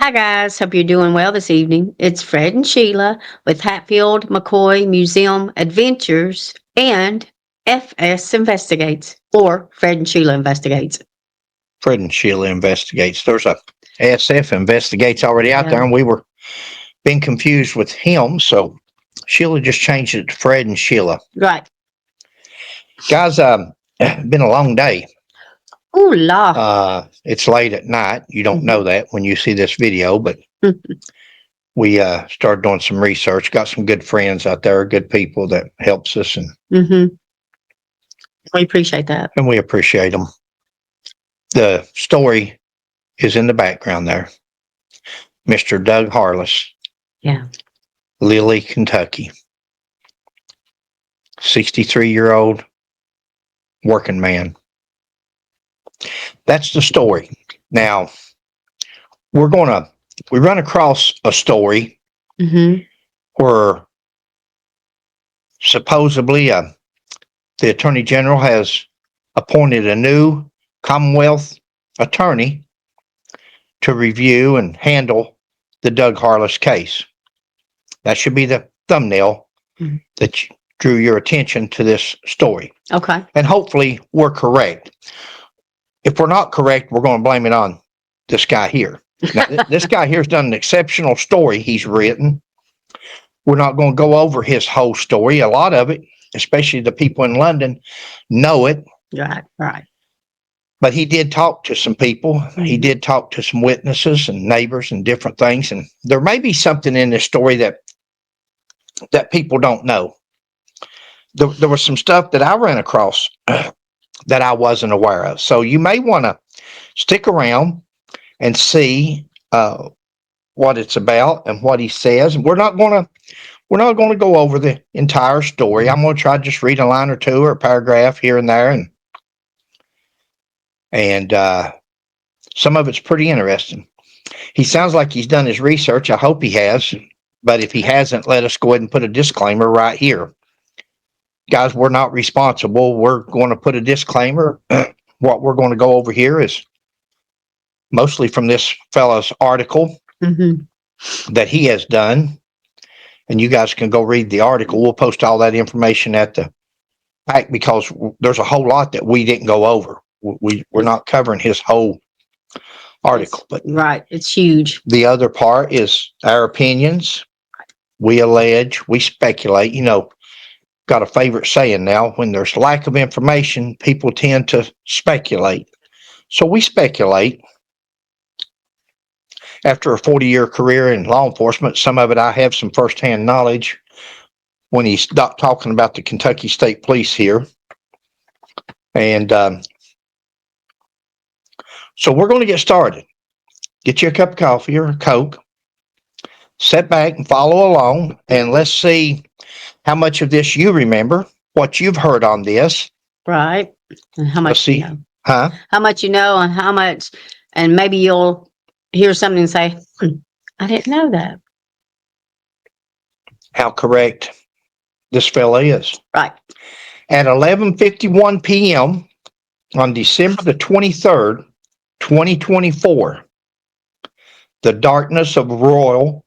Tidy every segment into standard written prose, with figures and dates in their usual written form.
Hi, guys. Hope you're doing well this evening. It's Fred and Sheila with Hatfield McCoy Museum Adventures and FS Investigates, or Fred and Sheila Investigates. Fred and Sheila Investigates. There's a SF Investigates already out Yeah. there, and we were being confused with him, so Sheila just changed it to Fred and Sheila. Right. Guys, been a long day. Ooh, la. It's late at night. You don't know that when you see this video, but we started doing some research. Got some good friends out there, good people that helps us, and We appreciate that. we appreciate them. The story is in the background there. Mr. Doug Harless. Yeah. Lily, Kentucky. 63-year-old working man. That's the story. Now, we run across a story where supposedly the Attorney General has appointed a new Commonwealth attorney to review and handle the Doug Harless case. That should be the thumbnail that drew your attention to this story. Okay. And hopefully we're correct. If we're not correct, we're going to blame it on this guy here. Now, this guy here's done an exceptional story he's written. We're not going to go over his whole story. A lot of it, especially the people in London, know it. Right. But he did talk to some people. He did talk to some witnesses and neighbors and different things. And there may be something in this story that people don't know. There was some stuff that I ran across that I wasn't aware of. So you may want to stick around and see what it's about and what he says. We're not going to go over the entire story. I'm going to try to just read a line or two or a paragraph here and there, and some of it's pretty interesting. He sounds like he's done his research. I hope he has. But if he hasn't, let us go ahead and put a disclaimer right here. Guys, we're not responsible. We're going to put a disclaimer. What we're going to go over here is mostly from this fellow's article that he has done. And you guys can go read the article. We'll post all that information at the back because there's a whole lot that we didn't go over. We're not covering his whole article. But right. It's huge. The other part is our opinions. We allege, we speculate. You know, got a favorite saying now, when there's lack of information, people tend to speculate. So we speculate. After a 40-year career in law enforcement, some of it I have some firsthand knowledge when he's talking about the Kentucky State Police here. And so we're going to get started. Get you a cup of coffee or a Coke. Sit back and follow along, and let's see how much of this you remember, what you've heard on this. Right. And how much you know. Huh? How much you know and how much, and maybe you'll hear something and say, I didn't know that. How correct this fella is. Right. At 11:51 p.m. on December the 23rd, 2024, the darkness of rural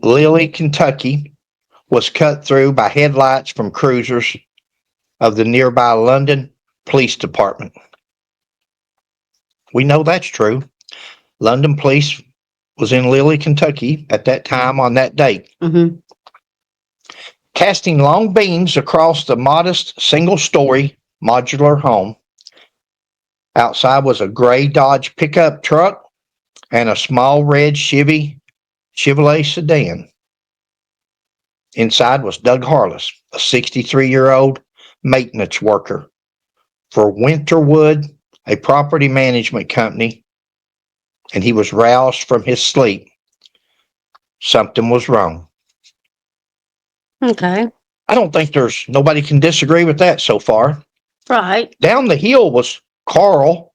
Lily, Kentucky, was cut through by headlights from cruisers of the nearby London Police Department. We know that's true. London Police was in Lily, Kentucky at that time on that date. Casting long beams across the modest single-story modular home. Outside was a gray Dodge pickup truck and a small red Chevrolet sedan. Inside was Doug Harless, a 63-year-old maintenance worker for Winterwood, a property management company, and he was roused from his sleep. Something was wrong. Okay. I don't think nobody can disagree with that so far. Right. Down the hill was Carl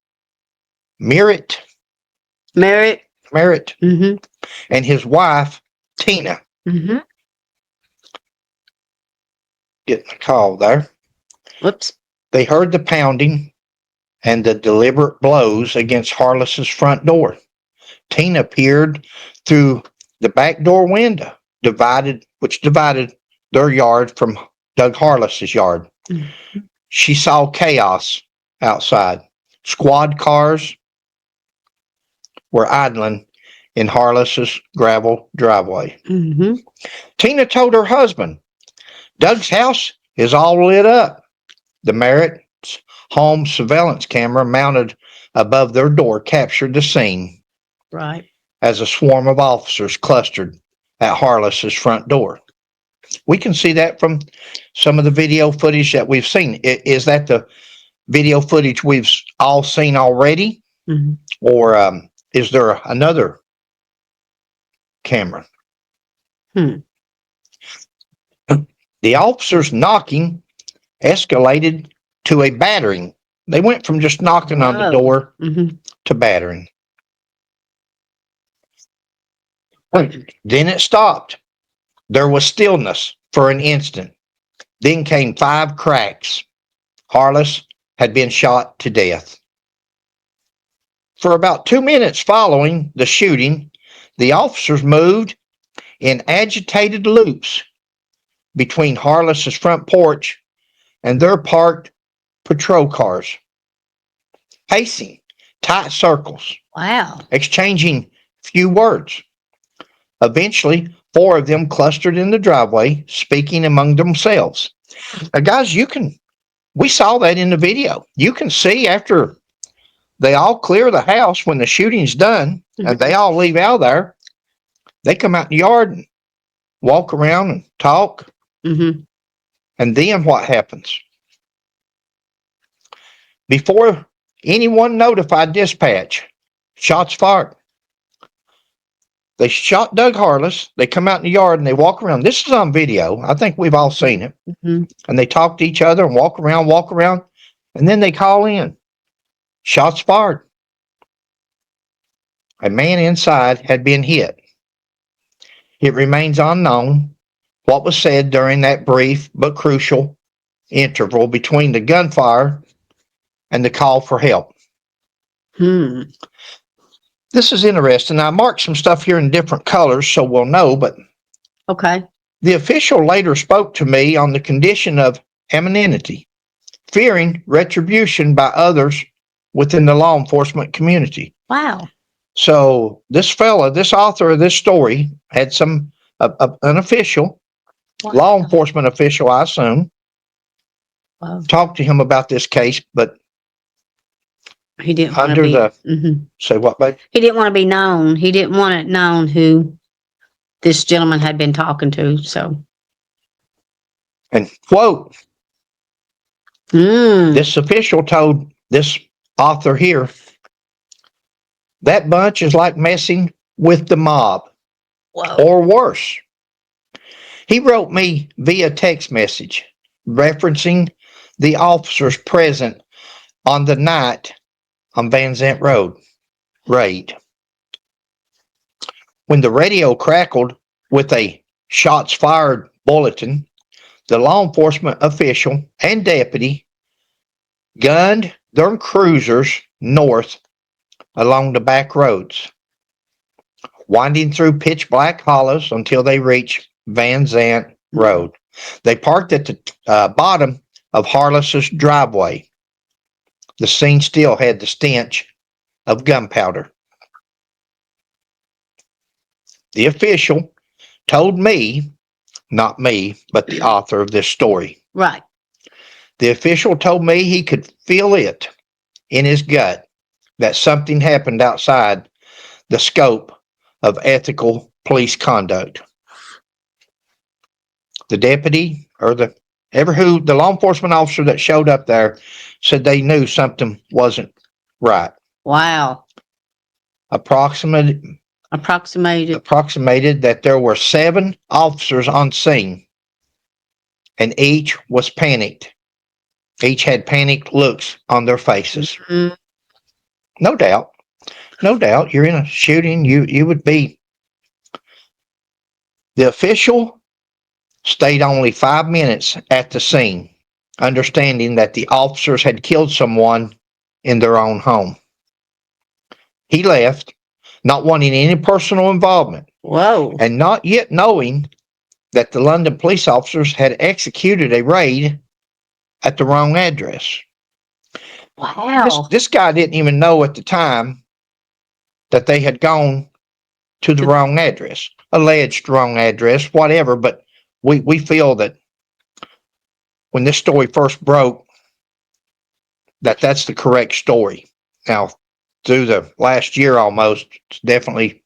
Merritt. And his wife, Tina. Getting a call there. Whoops. They heard the pounding and the deliberate blows against Harless's front door. Tina peered through the back door window, which divided their yard from Doug Harless's yard. Mm-hmm. She saw chaos outside. Squad cars were idling in Harless's gravel driveway. Mm-hmm. Tina told her husband, Doug's house is all lit up. The Merritt's home surveillance camera mounted above their door captured the scene Right. as a swarm of officers clustered at Harless's front door. We can see that from some of the video footage that we've seen. Is that the video footage we've all seen already? Mm-hmm. Or is there another camera? The officers knocking escalated to a battering. They went from just knocking on the door to battering. Then it stopped. There was stillness for an instant. Then came 5 cracks. Harless had been shot to death. For about 2 minutes following the shooting, the officers moved in agitated loops between Harless's front porch and their parked patrol cars, pacing tight circles, Wow. exchanging few words. Eventually, 4 of them clustered in the driveway, speaking among themselves. Now, guys, we saw that in the video. You can see after they all clear the house when the shooting's done, and they all leave out there, they come out in the yard and walk around and talk. Mm-hmm. And then what happens? Before anyone notified dispatch, shots fired. They shot Doug Harless. They come out in the yard and they walk around. This is on video. I think we've all seen it. Mm-hmm. And they talk to each other and walk around. And then they call in. Shots fired. A man inside had been hit. It remains unknown what was said during that brief but crucial interval between the gunfire and the call for help. This is interesting. I marked some stuff here in different colors so we'll know, but okay. The official later spoke to me on the condition of anonymity, fearing retribution by others within the law enforcement community. Wow. So this author of this story, had an official, law enforcement official, I assume, talked to him about this case, but he didn't want to be, say what, babe? He didn't want to be known. He didn't want it known who this gentleman had been talking to. So, and quote, this official told this author here, that bunch is like messing with the mob. Whoa. Or worse. He wrote me via text message referencing the officers present on the night on Van Zant Road raid. When the radio crackled with a shots fired bulletin, the law enforcement official and deputy gunned their cruisers north along the back roads, winding through pitch black hollows until they reached Van Zant Road. They parked at the bottom of Harless's driveway. The scene still had the stench of gunpowder. The official told me, not me, but the author of this story. Right. The official told me he could feel it in his gut that something happened outside the scope of ethical police conduct. The deputy or the law enforcement officer that showed up there said they knew something wasn't right. Wow. Approximated that there were 7 officers on scene, and each was panicked. Each had panicked looks on their faces. Mm-hmm. No doubt. You're in a shooting. You would be. The official stayed only 5 minutes at the scene, understanding that the officers had killed someone in their own home. He left, not wanting any personal involvement, Whoa. and not yet knowing that the London police officers had executed a raid at the wrong address. Wow. This guy didn't even know at the time that they had gone to the wrong address, alleged wrong address, whatever. But we feel that when this story first broke, that's the correct story. Now, through the last year almost, definitely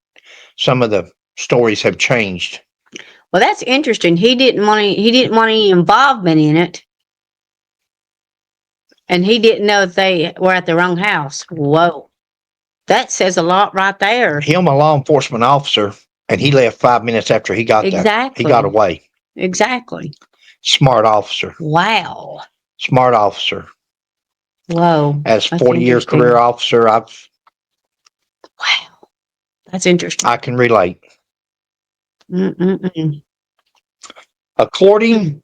some of the stories have changed. Well, that's interesting. He didn't want any involvement in it. And he didn't know if they were at the wrong house. Whoa. That says a lot right there. Him, a law enforcement officer, and he left 5 minutes after he got there. Exactly. He got away. Exactly. Smart officer. Wow. Smart officer. Whoa. As That's 40-year interesting. career officer, Wow. That's interesting. I can relate. Mm-mm-mm. According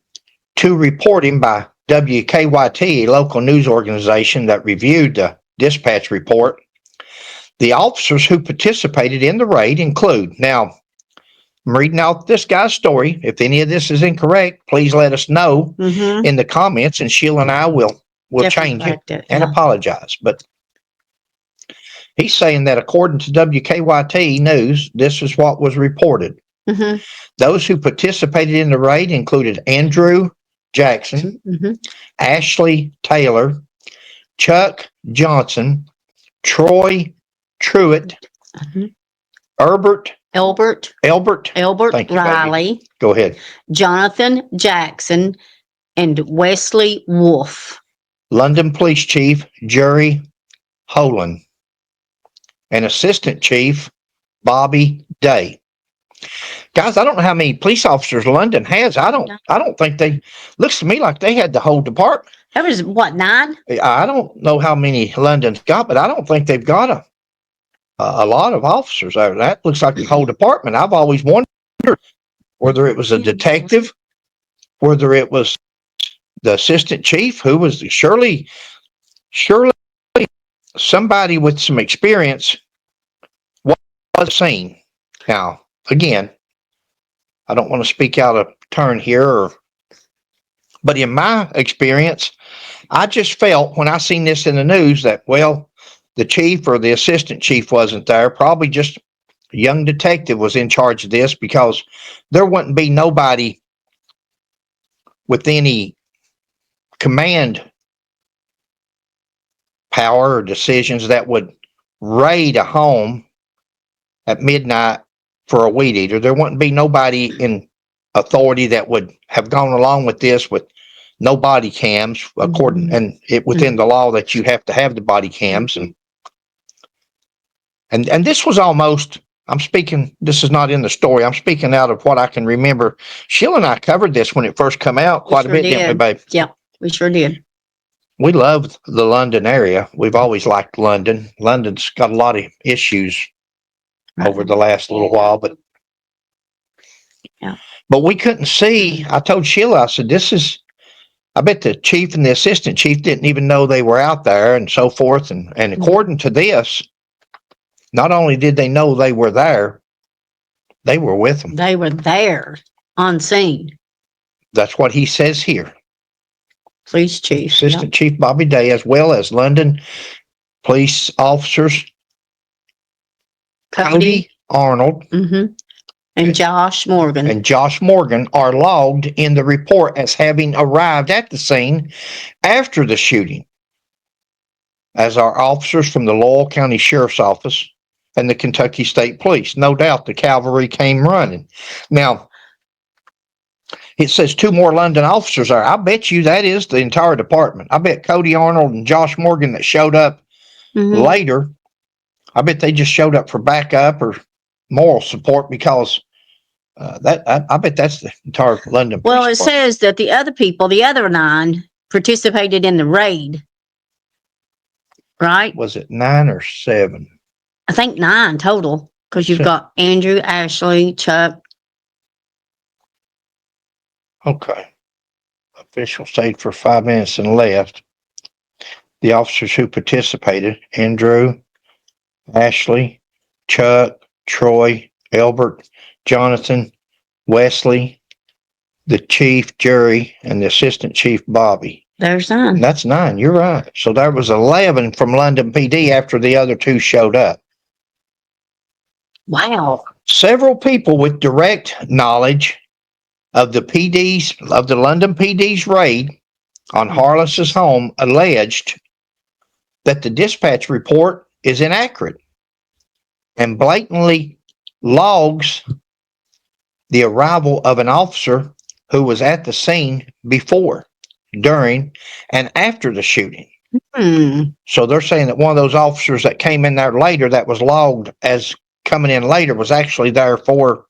to reporting by WKYT, a local news organization that reviewed the dispatch report, the officers who participated in the raid include, now, I'm reading out this guy's story. If any of this is incorrect, please let us know in the comments, and Sheila and I will change it and apologize. But he's saying that according to WKYT News, this is what was reported. Those who participated in the raid included Andrew Jackson, Ashley Taylor, Chuck Johnson, Troy Truitt, Albert Thank you, Riley, baby. Go ahead. Jonathan Jackson, and Wesley Wolf. London Police Chief Jerry Holan, and Assistant Chief Bobby Day. Guys, I don't know how many police officers London has. I don't think they, looks to me like they had the whole department. That was what, 9? I don't know how many London's got, but I don't think they've got a lot of officers over. That looks like the whole department. I've always wondered whether it was a detective, whether it was the assistant chief, who was surely somebody with some experience was seen. Now, again, I don't want to speak out of turn here, but in my experience, I just felt when I seen this in the news that, well, the chief or the assistant chief wasn't there. Probably just a young detective was in charge of this, because there wouldn't be nobody with any command power or decisions that would raid a home at midnight for a weed eater. There wouldn't be nobody in authority that would have gone along with this with no body cams, according and it within the law that you have to have the body cams, and this was almost, I'm speaking, this is not in the story, I'm speaking out of what I can remember. Sheila and I covered this when it first came out quite a bit, didn't we, babe? Yeah, we sure did. We loved the London area. We've always liked London. London's got a lot of issues over the last little while, but we couldn't see. I told Sheila, I said, I bet the chief and the assistant chief didn't even know they were out there, and so forth. And according to this, not only did they know they were there, they were with them. They were there on scene. That's what he says here. Police chief. Assistant Chief Bobby Day, as well as London police officers Cody Arnold and Josh Morgan. Are logged in the report as having arrived at the scene after the shooting, as are officers from the Loyal County Sheriff's Office and the Kentucky State Police. No doubt the cavalry came running. Now, it says 2 more London officers are. I bet you that is the entire department. I bet Cody Arnold and Josh Morgan that showed up later, I bet they just showed up for backup or moral support, because I bet that's the entire London. Well, it says that the other 9 participated in the raid. Right? Was it 9 or 7? I think 9 total, because you've got Andrew, Ashley, Chuck. Okay. Official stayed for 5 minutes and left. The officers who participated, Andrew, Ashley, Chuck, Troy, Albert, Jonathan, Wesley, the chief, Jerry, and the assistant chief, Bobby. There's none. That's 9. You're right. So there was 11 from London PD after the other 2 showed up. Wow. Several people with direct knowledge of the London PD's raid on Harless's home alleged that the dispatch report is inaccurate and blatantly logs the arrival of an officer who was at the scene before, during, and after the shooting. So they're saying that one of those officers that came in there later that was logged as coming in later was actually there for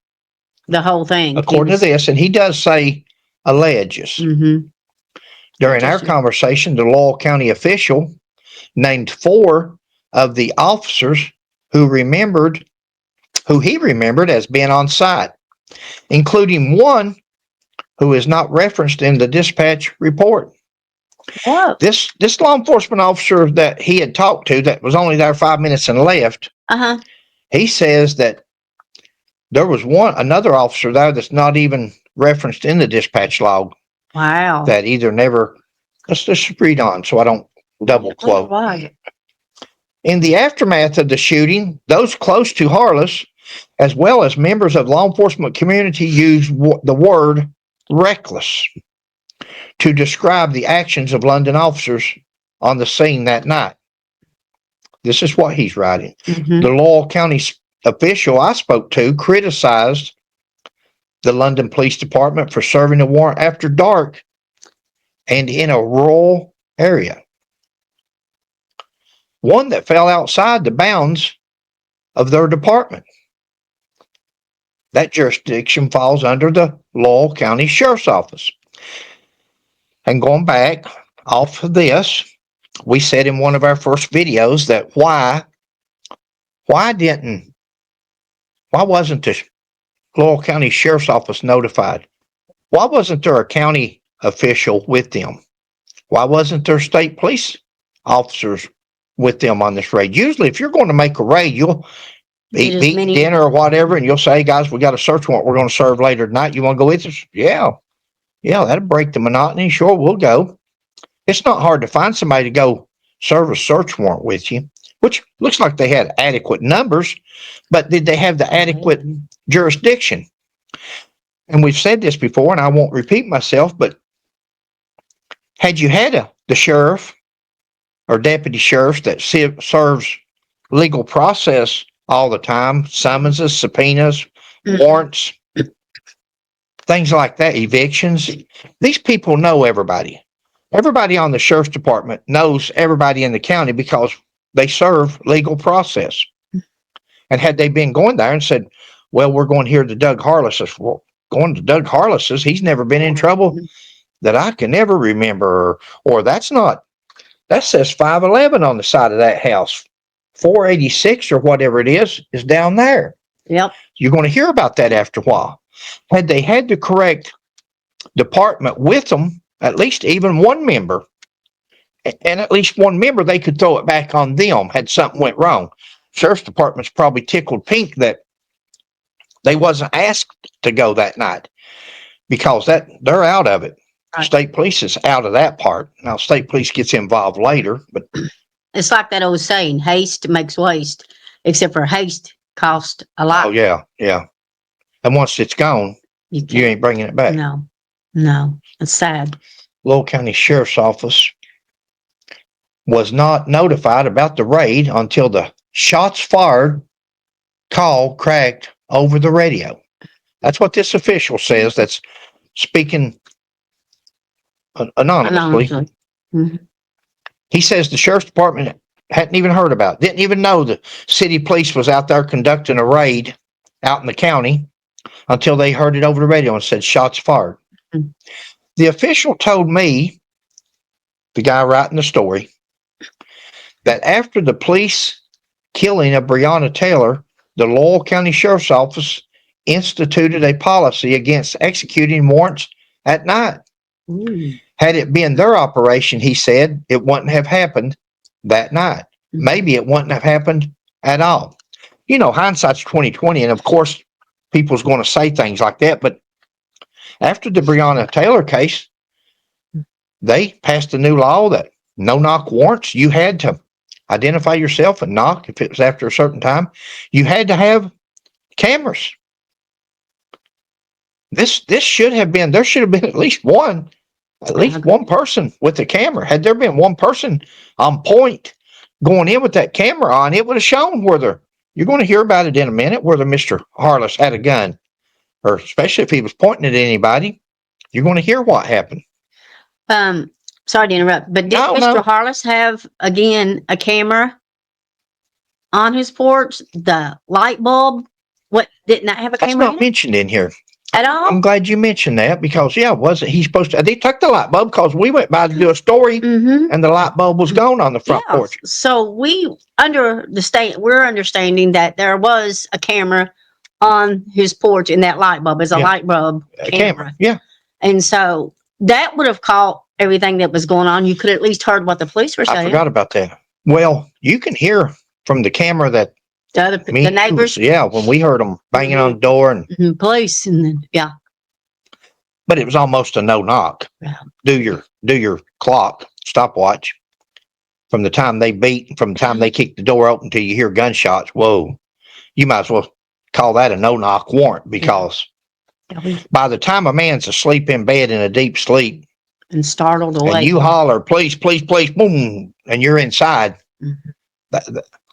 the whole thing. According to this, and he does say alleges. Mm-hmm. During our conversation, the Loyal County official named 4 of the officers who he remembered as being on site, including one who is not referenced in the dispatch report. What? This law enforcement officer that he had talked to that was only there 5 minutes and left, he says that there was another officer there that's not even referenced in the dispatch log. Wow. That either never, let's just read on so I don't double quote. Right. In the aftermath of the shooting, those close to Harless, as well as members of the law enforcement community, used the word reckless to describe the actions of London officers on the scene that night. This is what he's writing. Mm-hmm. The Loyal County official I spoke to criticized the London Police Department for serving a warrant after dark and in a rural area, one that fell outside the bounds of their department. That jurisdiction falls under the Loyal County Sheriff's Office. And going back off of this, we said in one of our first videos that why wasn't the Loyal County Sheriff's Office notified? Why wasn't there a county official with them? Why wasn't there state police officers with them on this raid? Usually, if you're going to make a raid, you'll eat dinner or whatever, and you'll say, hey, guys, we got a search warrant we're going to serve later tonight. You want to go with us? Yeah, that'll break the monotony. Sure, we'll go. It's not hard to find somebody to go serve a search warrant with you, which looks like they had adequate numbers, but did they have the adequate jurisdiction? And we've said this before, and I won't repeat myself, but had you had the sheriff or deputy sheriff that serves legal process all the time, summonses, subpoenas, warrants, things like that, evictions, these people know everybody. Everybody on the sheriff's department knows everybody in the county because they serve legal process. And had they been going there and said, well, we're going here to Doug Harless's, well, going to Doug Harless's, he's never been in trouble that I can ever remember, or that says 511 on the side of that house. 486 or whatever it is down there. Yep. You're going to hear about that after a while. Had they had the correct department with them, at least even one member, and at least one member, they could throw it back on them had something went wrong. Sheriff's Department's probably tickled pink that they wasn't asked to go that night because they're out of it. Right. State police is out of that part. Now, state police gets involved later, but it's like that old saying, haste makes waste, except for haste cost a lot. Oh, yeah. And once it's gone, you ain't bringing it back. No, it's sad. Loyal County Sheriff's Office was not notified about the raid until the shots fired call cracked over the radio. That's what this official says that's speaking anonymously. Mm-hmm. He says the sheriff's department hadn't even heard about it, didn't even know the city police was out there conducting a raid out in the county until they heard it over the radio and said shots fired. Mm-hmm. The official told me, the guy writing the story, that after the police killing of Breonna Taylor, the Loyal County Sheriff's Office instituted a policy against executing warrants at night. Mm. Had it been their operation, he said, it wouldn't have happened that night. Maybe it wouldn't have happened at all. you know, hindsight's 2020, and of course, people's going to say things like that. But after the Breonna Taylor case, they passed a new law that no-knock warrants. You had to identify yourself and knock if it was after a certain time. You had to have cameras. This should have been, there should have been at least one person with a camera. Had there been one person on point going in with that camera on, it would have shown whether, you're going to hear about it in a minute, whether Mr. Harless had a gun, or especially if he was pointing at anybody, you're going to hear what happened. Sorry to interrupt, but did No, Mr. no. Harless have again a camera on his porch? The light bulb, what did not have a That's camera not in it mentioned in here. at all? I'm glad you mentioned that, because wasn't he supposed to? They took the light bulb because we went by to do a story, Mm-hmm. and the light bulb was gone on the front porch. So we're understanding that there was a camera on his porch, and that light bulb is a Yeah. light bulb A camera. Yeah. And so that would have caught everything that was going on. You could at least heard what the police were I saying. forgot about that. Well, you can hear from the camera that The neighbors, when we heard them banging on the door, and police, and then but it was almost a no knock. Yeah. Do your clock stopwatch from the time they beat, from the time they kick the door open till you hear gunshots. Whoa, you might as well call that a no knock warrant, because by the time a man's asleep in bed in a deep sleep and startled away, and you holler, please, please, please, boom, and you're inside,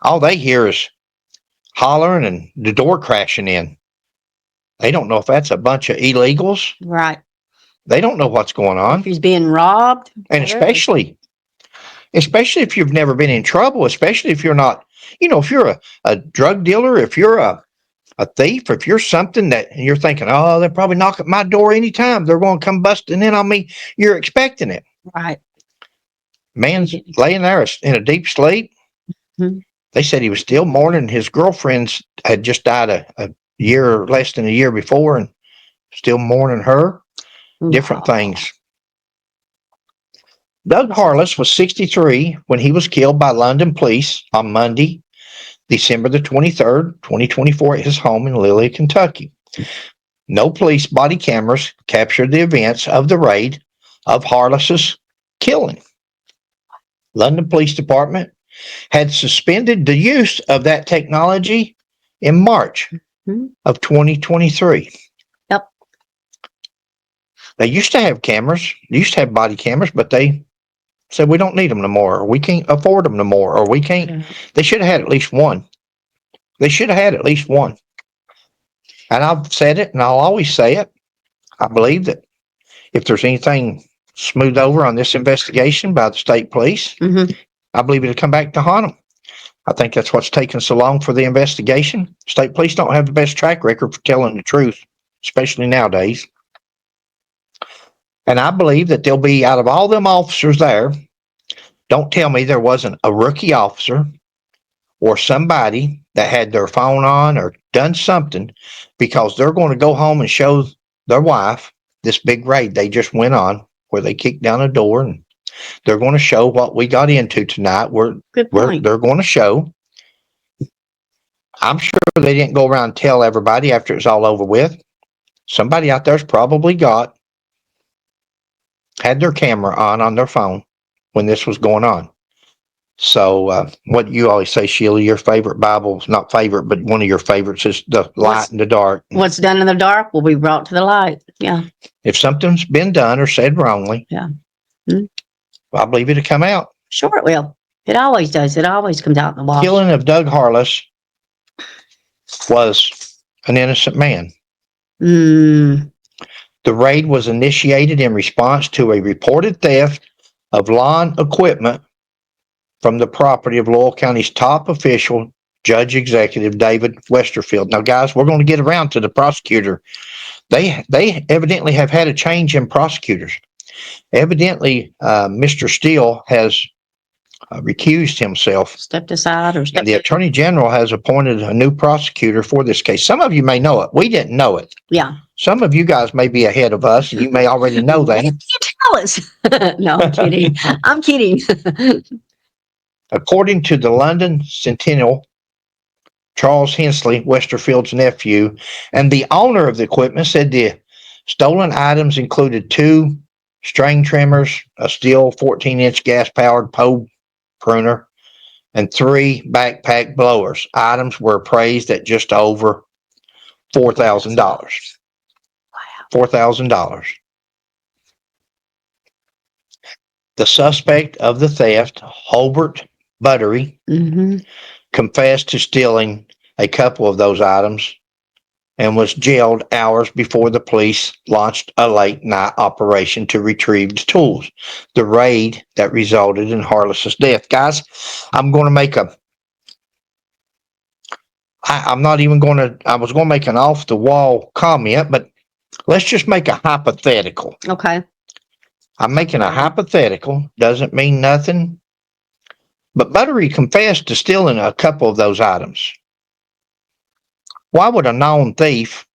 all they hear is hollering and the door crashing in. They don't know if that's a bunch of illegals. Right. They don't know what's going on. If he's being robbed. And especially if you've never been in trouble, especially if you're not, if you're a drug dealer, if you're a thief, if you're something that you're thinking, oh, they'll probably knock at my door anytime, they're going to come busting in on me, you're expecting it. Right. Man's laying there in a deep sleep. Mm-hmm. They said he was still mourning. His girlfriend's had just died a year, less than a year before, and still mourning her. Different things. Doug Harless was 63 when he was killed by London police on Monday, December the 23rd, 2024, at his home in Lilly, Kentucky. No police body cameras captured the events of the raid of Harless's killing. London Police Department had suspended the use of that technology in March of 2023. Yep. They used to have cameras, used to have body cameras, but they said we don't need them no more, or we can't afford them no more, or we can't. They should have had at least one. They should have had at least one. And I've said it, and I'll always say it. I believe that if there's anything smoothed over on this investigation by the state police, I believe it'll come back to haunt them. I think that's what's taken so long for the investigation. State police don't have the best track record for telling the truth, especially nowadays. And I believe that there'll be, out of all them officers there, don't tell me there wasn't a rookie officer or somebody that had their phone on or done something, because they're going to go home and show their wife this big raid they just went on, where they kicked down a door, and they're going to show what we got into tonight. They're going to show. I'm sure they didn't go around and tell everybody after it's all over with. Somebody out there's probably had their camera on their phone when this was going on. So what you always say, Sheila, your favorite Bible, not favorite, but one of your favorites is the light and the dark. What's done in the dark will be brought to the light. Yeah. If something's been done or said wrongly, I believe it'll come out. Sure it will. It always does. It always comes out in the wash. Killing of Doug Harless was an innocent man. The raid was initiated in response to a reported theft of lawn equipment from the property of Loyal County's top official, Judge Executive David Westerfield. Now, guys, we're going to get around to the prosecutor. They evidently have had a change in prosecutors. Evidently, Mr. Steele has recused himself. Stepped aside or And the Attorney General has appointed a new prosecutor for this case. Some of you may know it. We didn't know it. Yeah. Some of you guys may be ahead of us, and you may already know that. You tell us. No, I'm kidding. I'm kidding. According to the London Sentinel Charles Hensley, Westerfield's nephew, and the owner of the equipment said the stolen items included 2 string trimmers, a steel 14-inch gas-powered pole pruner, and 3 backpack blowers. Items were appraised at just over $4,000. Wow. $4,000. The suspect of the theft, Hobart Buttery, confessed to stealing a couple of those items and was jailed hours before the police launched a late night operation to retrieve the tools. The raid that resulted in Harless's death. Guys, I'm going to make I'm not even going to, I was going to make an off the wall comment, but let's just make a hypothetical. Okay. I'm making a hypothetical, doesn't mean nothing. But Buttery confessed to stealing a couple of those items. Why would a known thief,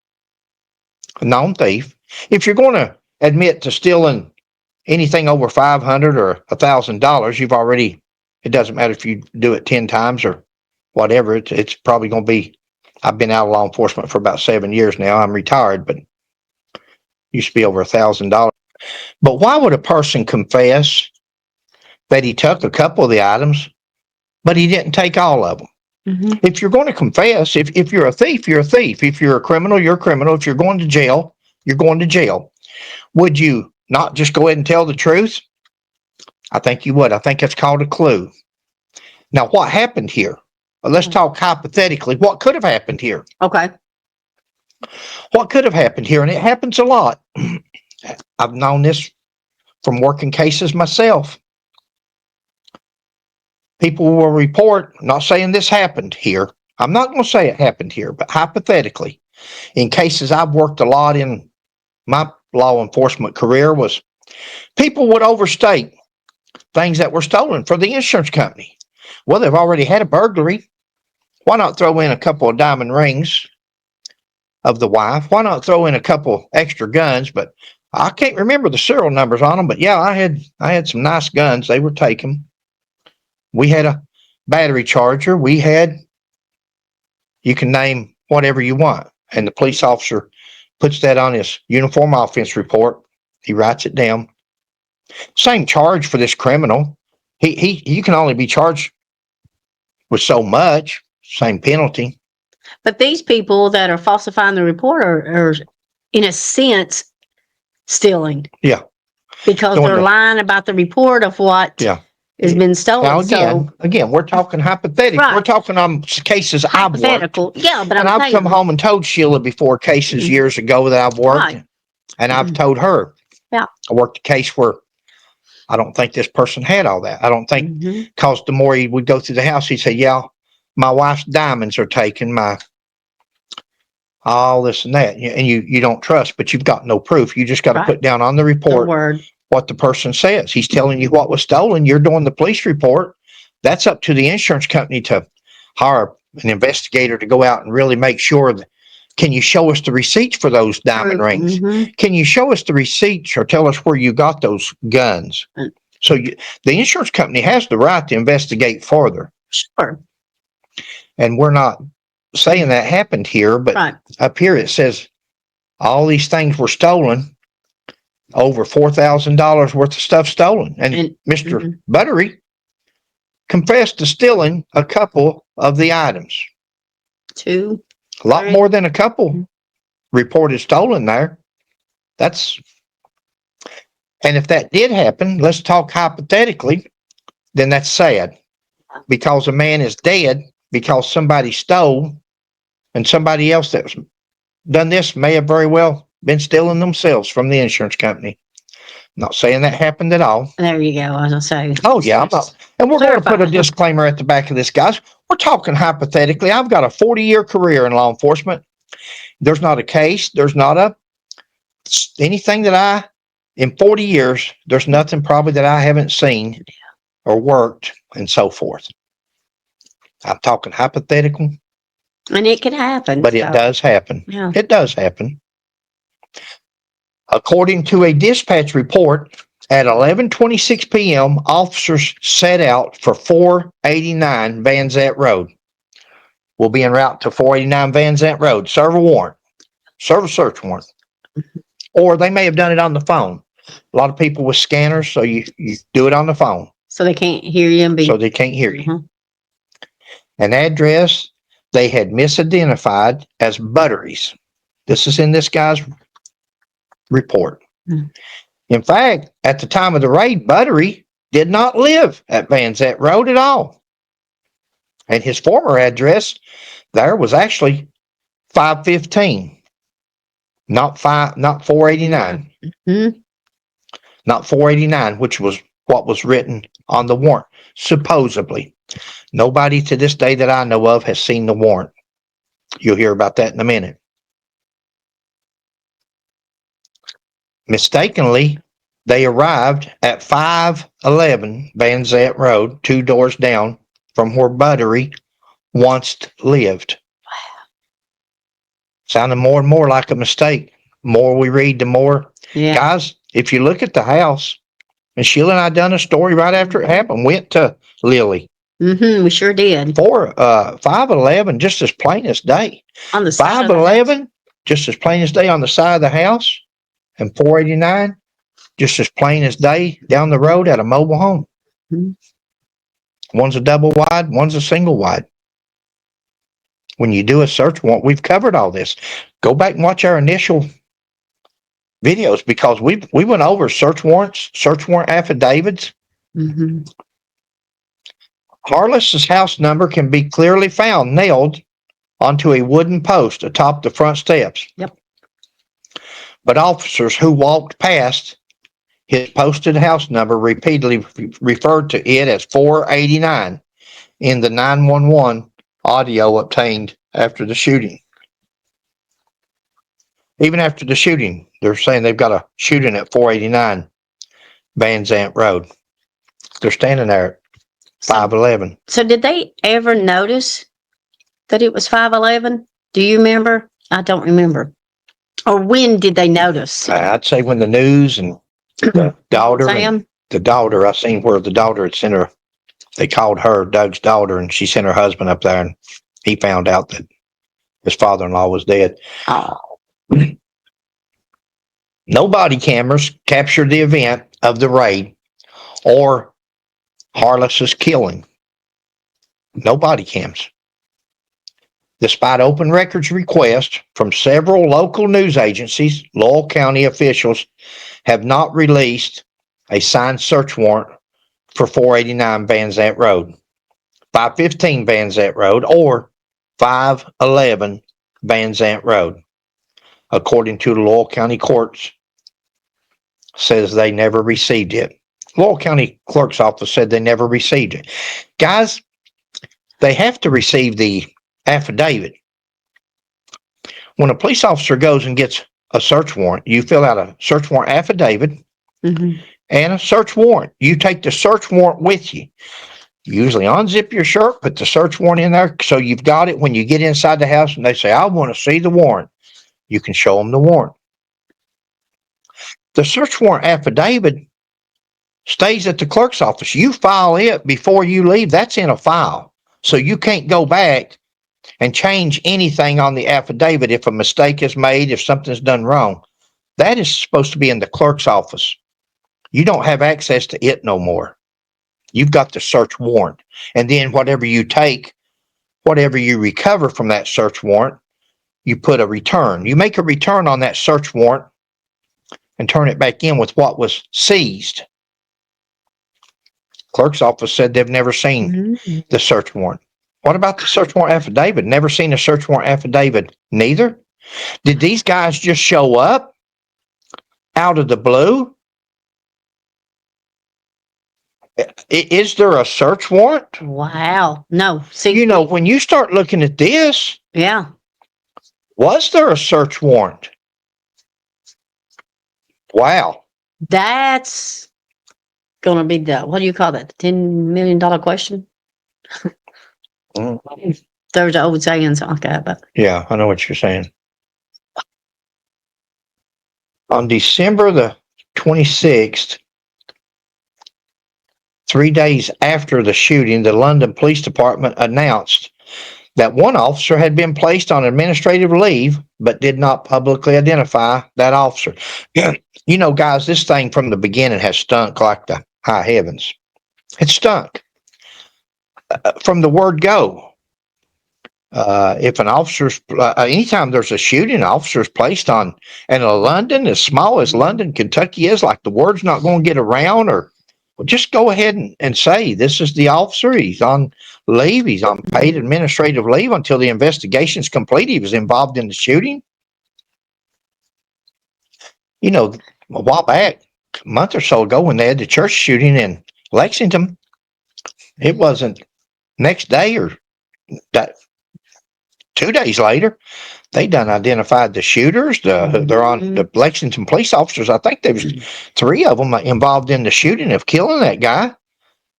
if you're going to admit to stealing anything over $500 or $1,000, you've already, it doesn't matter if you do it 10 times or whatever, it's probably going to be, I've been out of law enforcement for about 7 years now. I'm retired, but used to be over $1,000. But why would a person confess that he took a couple of the items, but he didn't take all of them? If you're going to confess, if you're a thief, you're a thief. If you're a criminal, you're a criminal. If you're going to jail, you're going to jail. Would you not just go ahead and tell the truth? I think you would. I think that's called a clue. Now, what happened here? Well, let's talk hypothetically. What could have happened here? Okay. What could have happened here? And it happens a lot. I've known this from working cases myself. People will report, not saying this happened here. I'm not going to say it happened here, but hypothetically, in cases I've worked a lot in my law enforcement career, was people would overstate things that were stolen for the insurance company. Well, they've already had a burglary. Why not throw in a couple of diamond rings of the wife? Why not throw in a couple extra guns? But I can't remember the serial numbers on them, but yeah, I had some nice guns. They were taken. We had a battery charger. We had, you can name whatever you want. And the police officer puts that on his uniform offense report. He writes it down. Same charge for this criminal. You can only be charged with so much, same penalty. But these people that are falsifying the report are in a sense, stealing. Yeah. Because they're lying about the report of what has been stolen. Now, again, we're talking hypothetical. Right. We're talking on cases I've worked. Yeah, but I've come home and told Sheila before cases years ago that I've worked. Right. And I've told her. Yeah. I worked a case where I don't think this person had all that. I don't think, because the more he would go through the house, he'd say, yeah, my wife's diamonds are taken, my all this and that. And you don't trust, but you've got no proof. You just got to put down on the report what the person says. He's telling you what was stolen. You're doing the police report. That's up to the insurance company to hire an investigator to go out and really make sure that, can you show us the receipts for those diamond rings? Can you show us the receipts or tell us where you got those guns? So the insurance company has the right to investigate further. Sure. And we're not saying that happened here, but up here it says all these things were stolen, over $4,000 worth of stuff stolen. And Mr. Buttery confessed to stealing a couple of the items. Two. A lot more than a couple reported stolen there. And if that did happen, let's talk hypothetically, then that's sad. Because a man is dead because somebody stole, and somebody else that's done this may have very well been stealing themselves from the insurance company. Not saying that happened at all. There you go. I was going to say. Oh, yeah. I'm not. And we're going to put a disclaimer at the back of this, guys. We're talking hypothetically. I've got a 40-year career in law enforcement. There's not a case. There's not anything that in 40 years, there's nothing probably that I haven't seen or worked and so forth. I'm talking hypothetical. And it can happen. But it does happen. Yeah. It does happen. According to a dispatch report, at 11:26 p.m., officers set out for 489 Van Zant Road. will be en route to 489 Van Zant Road. Serve a warrant. Serve a search warrant. Or they may have done it on the phone. A lot of people with scanners, so you do it on the phone. So they can't hear you and be. So they can't hear you. Mhm. An address they had misidentified as Buttery's. This is in this guy's report. Mm. In fact, at the time of the raid, Buttery did not live at Van Zant Road at all. And his former address there was actually 515, not 489. Mhm. Not 489, which was what was written on the warrant, supposedly. Nobody to this day that I know of has seen the warrant. You'll hear about that in a minute. Mistakenly, they arrived at 511 Van Zant Road, 2 doors down from where Buttery once lived. Sounding more and more like a mistake. The more we read, the more. Yeah. Guys, if you look at the house, and Sheila and I done a story right after it happened, went to Lily. We sure did. 511, just as plain as day. On the side of the 511, just as plain as day on the side of the house. And 489, just as plain as day down the road at a mobile home. Mhm. One's a double wide, one's a single wide. When you do a search warrant, we've covered all this. Go back and watch our initial videos because we went over search warrants, search warrant affidavits. Mhm. Harless's house number can be clearly found nailed onto a wooden post atop the front steps. Yep. But officers who walked past his posted house number repeatedly referred to it as 489 in the 911 audio obtained after the shooting. Even after the shooting, they're saying they've got a shooting at 489 Van Zant Road. They're standing there at 511. So did they ever notice that it was 511? Do you remember? I don't remember. Or when did they notice? I'd say when the news and the daughter, Sam? I seen where the daughter had sent her, they called her Doug's daughter, and she sent her husband up there, and he found out that his father-in-law was dead. Oh. No body cameras captured the event of the raid or Harless's killing. No body cams. Despite open records requests from several local news agencies, Lowell County officials have not released a signed search warrant for 489 Van Zant Road, 515 Van Zant Road, or 511 Van Zant Road. According to the Lowell County courts, says they never received it. Lowell County Clerk's Office said they never received it. Guys, they have to receive the affidavit. When a police officer goes and gets a search warrant, you fill out a search warrant affidavit and a search warrant. You take the search warrant with you. You usually unzip your shirt, put the search warrant in there so you've got it when you get inside the house and they say, I want to see the warrant. You can show them the warrant. The search warrant affidavit stays at the clerk's office. You file it before you leave. That's in a file. So you can't go back and change anything on the affidavit if a mistake is made, if something's done wrong. That is supposed to be in the clerk's office. You don't have access to it no more. You've got the search warrant. And then whatever you take, whatever you recover from that search warrant, you put a return. You make a return on that search warrant and turn it back in with what was seized. Clerk's office said they've never seen the search warrant. What about the search warrant affidavit? Never seen a search warrant affidavit neither. Did these guys just show up out of the blue? Is there a search warrant? Wow. No. See, You know, when you start looking at this, yeah. was there a search warrant? Wow. That's going to be the, what do you call that? The $10 million question? There's old sayings like that, but Yeah, I know what you're saying. On December the 26th, 3 days after the shooting, the London Police Department announced that one officer had been placed on administrative leave, but did not publicly identify that officer. You know, guys, this thing from the beginning has stunk like the high heavens. It stunk from the word go. If an officer's, anytime there's a shooting, an officer's placed on, and London, as small as London, Kentucky is, like the word's not going to get around, or well, just go ahead and say, this is the officer. He's on leave. He's on paid administrative leave until the investigation's complete. He was involved in the shooting. You know, a while back, a month or so ago, when they had the church shooting in Lexington, it wasn't next day or that 2 days later, they done identified the shooters. They're on the Lexington police officers. I think there was 3 of them involved in the shooting of killing that guy.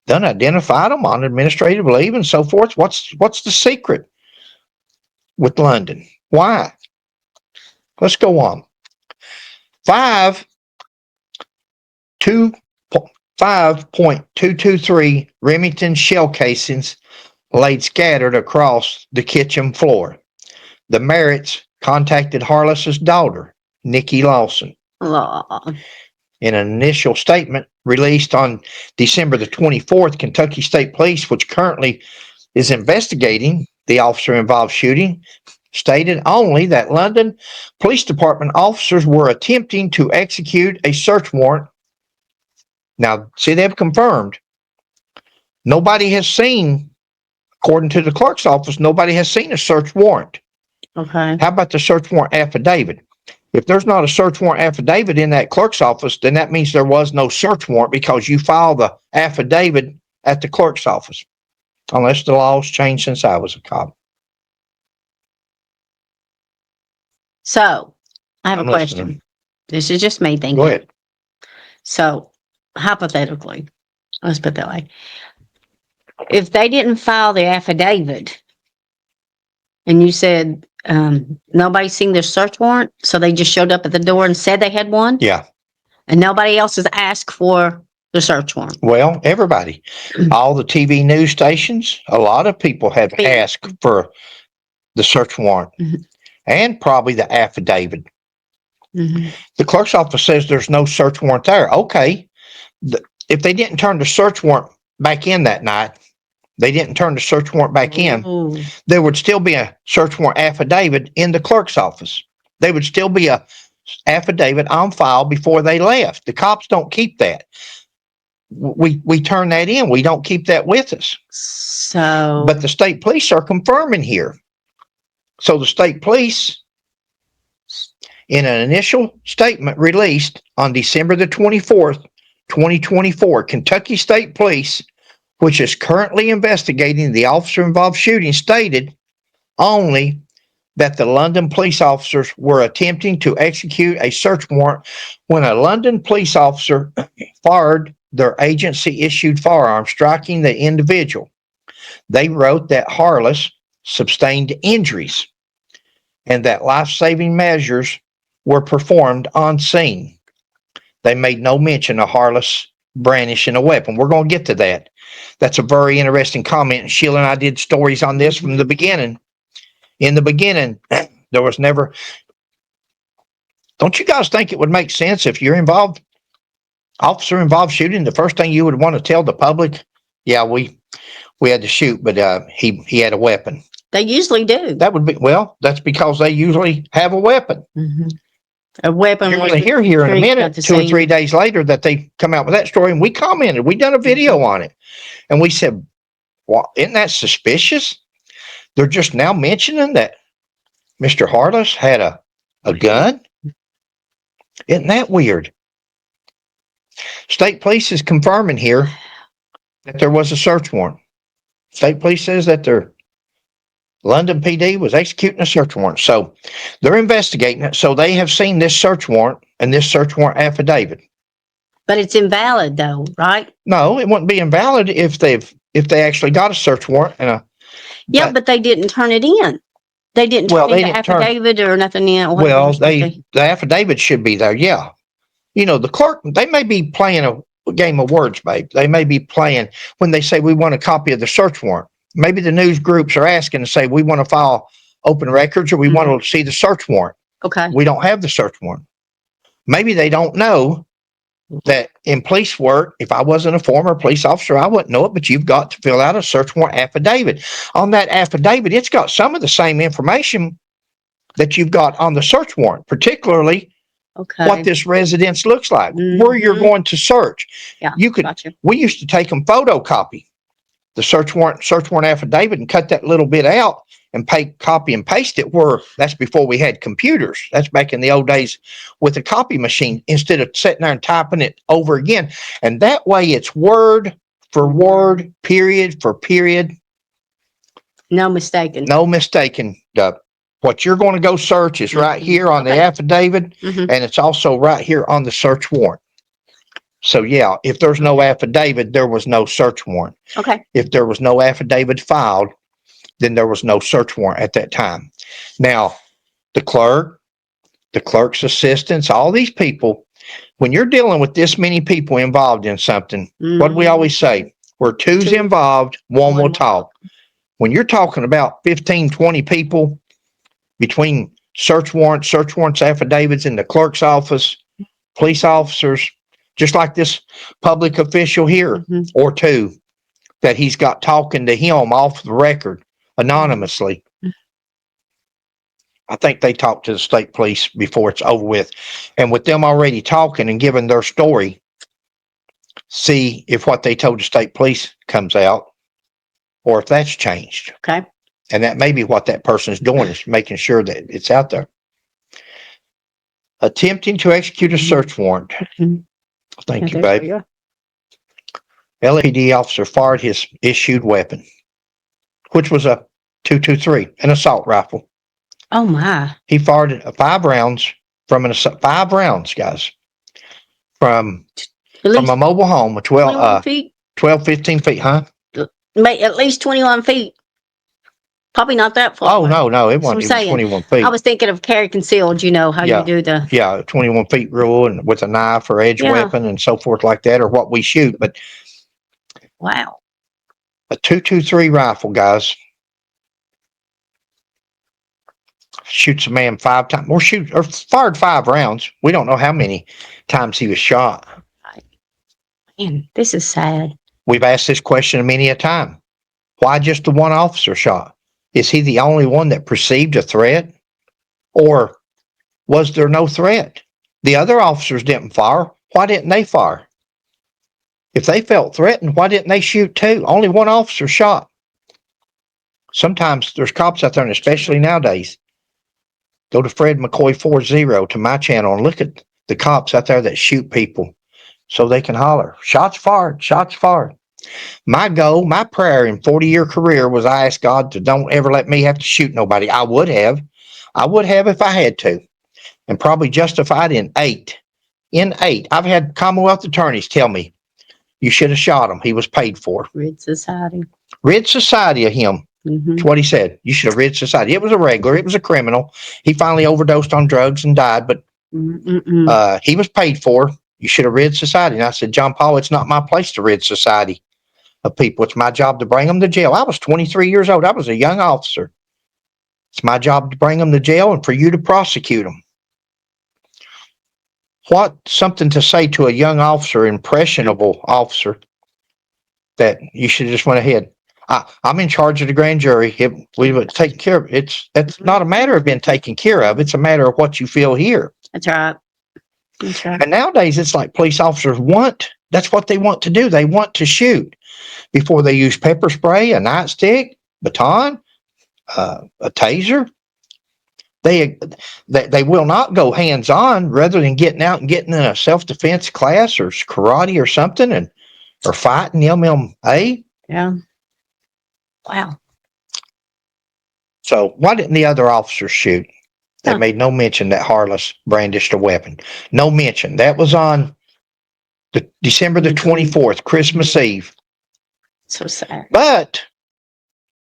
Done identified them on administrative leave and so forth. What's the secret with London? Why? Let's go on. 5.223 Remington shell casings laid scattered across the kitchen floor. The Merritts contacted Harless's daughter, Nikki Lawson. Aww. In an initial statement released on December the 24th, Kentucky State Police, which currently is investigating the officer-involved shooting, stated only that London Police Department officers were attempting to execute a search warrant. Now, see, they've confirmed. Nobody has seen, according to the clerk's office, nobody has seen a search warrant. Okay. How about the search warrant affidavit? If there's not a search warrant affidavit in that clerk's office, then that means there was no search warrant because you filed the affidavit at the clerk's office, unless the law's changed since I was a cop. So, I have I'm a question. listening. This is just me thinking. Go ahead. So, hypothetically, let's put it that way. If they didn't file the affidavit, and you said nobody's seen their search warrant, so they just showed up at the door and said they had one, Yeah. and nobody else has asked for the search warrant. Well, everybody, all the TV news stations, a lot of people have asked for the search warrant and probably the affidavit. The clerk's office says there's no search warrant there. Okay. If they didn't turn the search warrant back in that night, they didn't turn the search warrant back in, there would still be a search warrant affidavit in the clerk's office. There would still be a affidavit on file before they left. The cops don't keep that. We turn that in. We don't keep that with us. So, But the state police are confirming here. So the state police, in an initial statement released on December the 24th, 2024, Kentucky State Police, which is currently investigating the officer-involved shooting, stated only that the London police officers were attempting to execute a search warrant when a London police officer fired their agency-issued firearm, striking the individual. They wrote that Harless sustained injuries and that life-saving measures were performed on scene. They made no mention of Harless brandishing a weapon. We're going to get to that. That's a very interesting comment. And Sheila and I did stories on this from the beginning. In the beginning, there was never. Don't you guys think it would make sense if you're involved, officer involved shooting, the first thing you would want to tell the public, yeah, we had to shoot, but he had a weapon. they usually do. That would be, well, that's because they usually have a weapon. A weapon. You're going to hear here in a minute, 2 or 3 days later, that they come out with that story, and we commented. We done a video on it, and we said, "Well, isn't that suspicious? They're just now mentioning that Mr. Harless had a gun. Isn't that weird?" State police is confirming here that there was a search warrant. State police says that their London PD was executing a search warrant. So they're investigating it. So they have seen this search warrant and this search warrant affidavit. But it's invalid though, right? No, it wouldn't be invalid if they actually got a search warrant and but they didn't turn it in. They didn't turn in the affidavit or nothing in. Well, the affidavit should be there. Yeah. You know, the clerk, they may be playing a game of words, babe. They may be playing when they say we want a copy of the search warrant. maybe the news groups are asking to say, we want to file open records or we want to see the search warrant. Okay. We don't have the search warrant. Maybe they don't know that in police work, if I wasn't a former police officer, I wouldn't know it, but you've got to fill out a search warrant affidavit. On that affidavit, it's got some of the same information that you've got on the search warrant, particularly what this residence looks like, where you're going to search. Yeah, you could. Gotcha. We used to take them photocopy the search warrant affidavit and cut that little bit out and copy and paste it. Where that's before we had computers. That's back in the old days with a copy machine instead of sitting there and typing it over again. And that way it's word for word, period for period. No mistaken. No mistaken. What you're going to go search is right here on the affidavit, and it's also right here on the search warrant. So, yeah, if there's no affidavit, there was no search warrant. Okay. If there was no affidavit filed, then there was no search warrant at that time. Now, the clerk, the clerk's assistants, all these people, when you're dealing with this many people involved in something, what do we always say? Where two's involved, one will talk. When you're talking about 15, 20 people between search warrants, affidavits in the clerk's office, police officers, just like this public official here or two that he's got talking to him off the record anonymously. I think they talk to the state police before it's over with. And with them already talking and giving their story, see if what they told the state police comes out or if that's changed. Okay. And that may be what that person is doing, is making sure that it's out there. Attempting to execute a search warrant. Thank you, babe. LAPD officer fired his issued weapon, which was a .223, an assault rifle. Oh, my. He fired 5 rounds from 5 rounds, guys, from a mobile home, 12, 15 feet, huh? At least 21 feet. Probably not that far. Oh, no, it wasn't even 21 feet. I was thinking of carry concealed, you know, how you do the... Yeah, 21 feet rule and with a knife or edge weapon and so forth like that, or what we shoot. But wow. A .223 rifle, guys. Shoots a man 5 times, or fired 5 rounds. We don't know how many times he was shot. Man, this is sad. We've asked this question many a time. Why just the one officer shot? Is he the only one that perceived a threat? Or was there no threat? The other officers didn't fire. Why didn't they fire? If they felt threatened, why didn't they shoot too? Only one officer shot. Sometimes there's cops out there, and especially nowadays. Go to Fred McCoy 40 to my channel and look at the cops out there that shoot people so they can holler, shots fired, shots fired. My goal, my prayer in 40-year career was I asked God to don't ever let me have to shoot nobody. I would have if I had to, and probably justified in 8. In 8, I've had Commonwealth attorneys tell me, you should have shot him. He was paid for. Rid society. Rid society of him. That's what he said. You should have rid society. It was a regular. It was a criminal. He finally overdosed on drugs and died, but he was paid for. You should have rid society. And I said, John Paul, it's not my place to rid society of people. It's my job to bring them to jail. I was 23 years old. I was a young officer. It's my job to bring them to jail and for you to prosecute them. What something to say to a young officer, impressionable officer, that you should have just went ahead. I'm in charge of the grand jury. We would take care of it. That's not a matter of being taken care of. It's a matter of what you feel here. That's right. That's right. And nowadays it's like police officers that's what they want to do. They want to shoot before they use pepper spray, a nightstick, baton, a taser. They will not go hands-on rather than getting out and getting in a self-defense class or karate or something or fighting MMA. Yeah. Wow. So why didn't the other officers shoot? They made no mention that Harless brandished a weapon. No mention. That was on December the 24th, Christmas Eve. So sad. But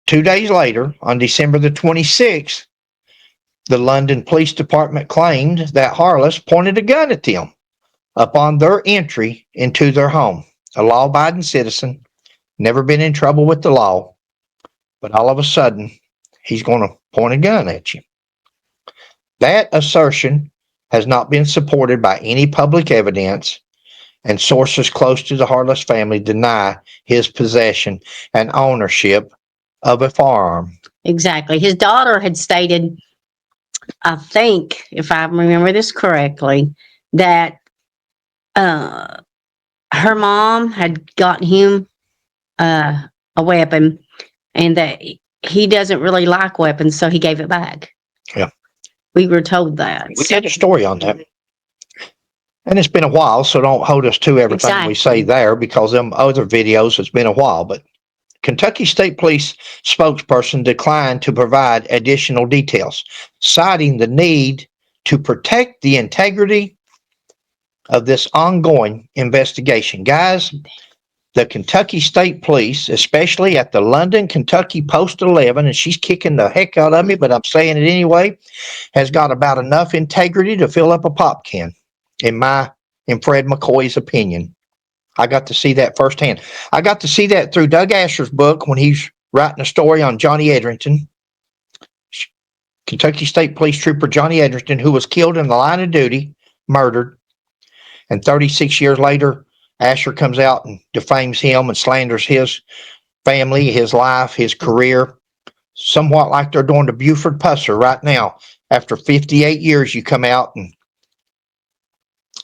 2 days later, on December the 26th, the London Police Department claimed that Harless pointed a gun at them upon their entry into their home. A law-abiding citizen, never been in trouble with the law. but all of a sudden, he's going to point a gun at you. That assertion has not been supported by any public evidence, and sources close to the Harless family deny his possession and ownership of a firearm. Exactly. His daughter had stated, I think, if I remember this correctly, that her mom had gotten him a weapon and that he doesn't really like weapons, so he gave it back. Yeah. We were told that. We did a story on that. And it's been a while, so don't hold us to everything we say there, because them other videos, it's been a while. But Kentucky State Police spokesperson declined to provide additional details, citing the need to protect the integrity of this ongoing investigation. Guys, the Kentucky State Police, especially at the London, Kentucky Post 11, and she's kicking the heck out of me, but I'm saying it anyway, has got about enough integrity to fill up a pop can, in Fred McCoy's opinion. I got to see that firsthand. I got to see that through Doug Asher's book when he's writing a story on Johnny Edrington, Kentucky State Police Trooper Johnny Edrington, who was killed in the line of duty, murdered, and 36 years later, Asher comes out and defames him and slanders his family, his life, his career, somewhat like they're doing to Buford Pusser right now. After 58 years, you come out and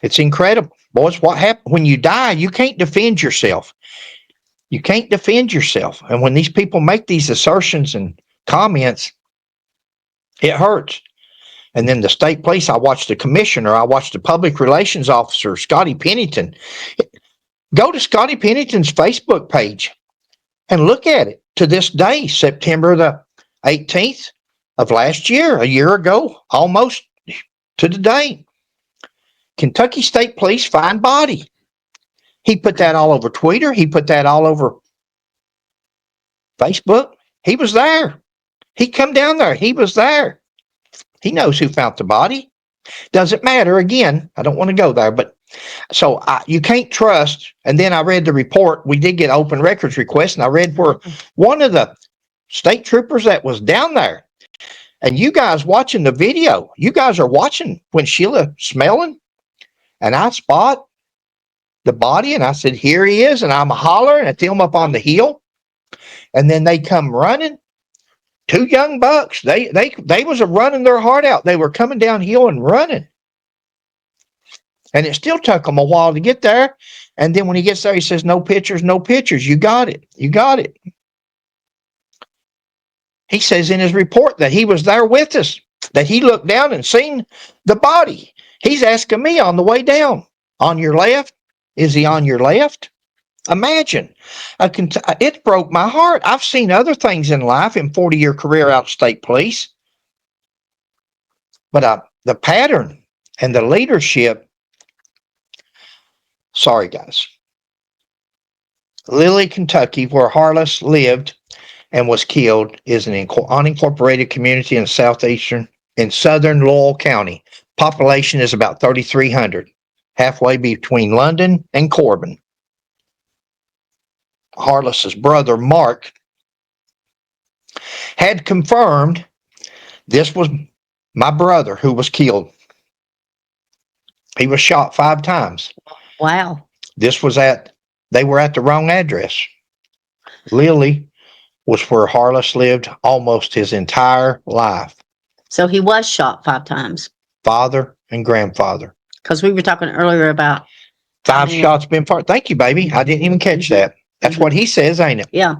it's incredible. Boys, what happens when you die? You can't defend yourself. You can't defend yourself. And when these people make these assertions and comments, it hurts. And then the state police, I watched the commissioner, I watched the public relations officer, Scotty Pennington. Go to Scotty Pennington's Facebook page and look at it. To this day, September the 18th of last year, a year ago, almost to the day, Kentucky State Police find body. He put that all over Twitter. He put that all over Facebook. He was there. He come down there. He was there. He knows who found the body. Doesn't matter. Again, I don't want to go there, but so you can't trust. And then I read the report. We did get open records requests, and I read where one of the state troopers that was down there, and you guys watching the video, you guys are watching when Sheila smelling, and I spot the body, and I said, here he is, and I'm hollering at them up on the hill, and then they come running. Two young bucks. They was running their heart out. They were coming downhill and running. And it still took him a while to get there. And then when he gets there, he says, no pictures, no pictures. You got it. You got it. He says in his report that he was there with us, that he looked down and seen the body. He's asking me on the way down, on your left? Is he on your left? Imagine. It broke my heart. I've seen other things in life in 40-year career out of state police. But the pattern and the leadership, sorry, guys. Lilly, Kentucky, where Harless lived and was killed, is an unincorporated community in southern Lowell County. Population is about 3,300, halfway between London and Corbin. Harless's brother, Mark, had confirmed this was my brother who was killed. He was shot 5 times. Wow. They were at the wrong address. Lilly was where Harless lived almost his entire life. So he was shot 5 times. Father and grandfather. Because we were talking earlier about 5 shots been fired. Thank you, baby. I didn't even catch that. That's what he says, ain't it? Yeah.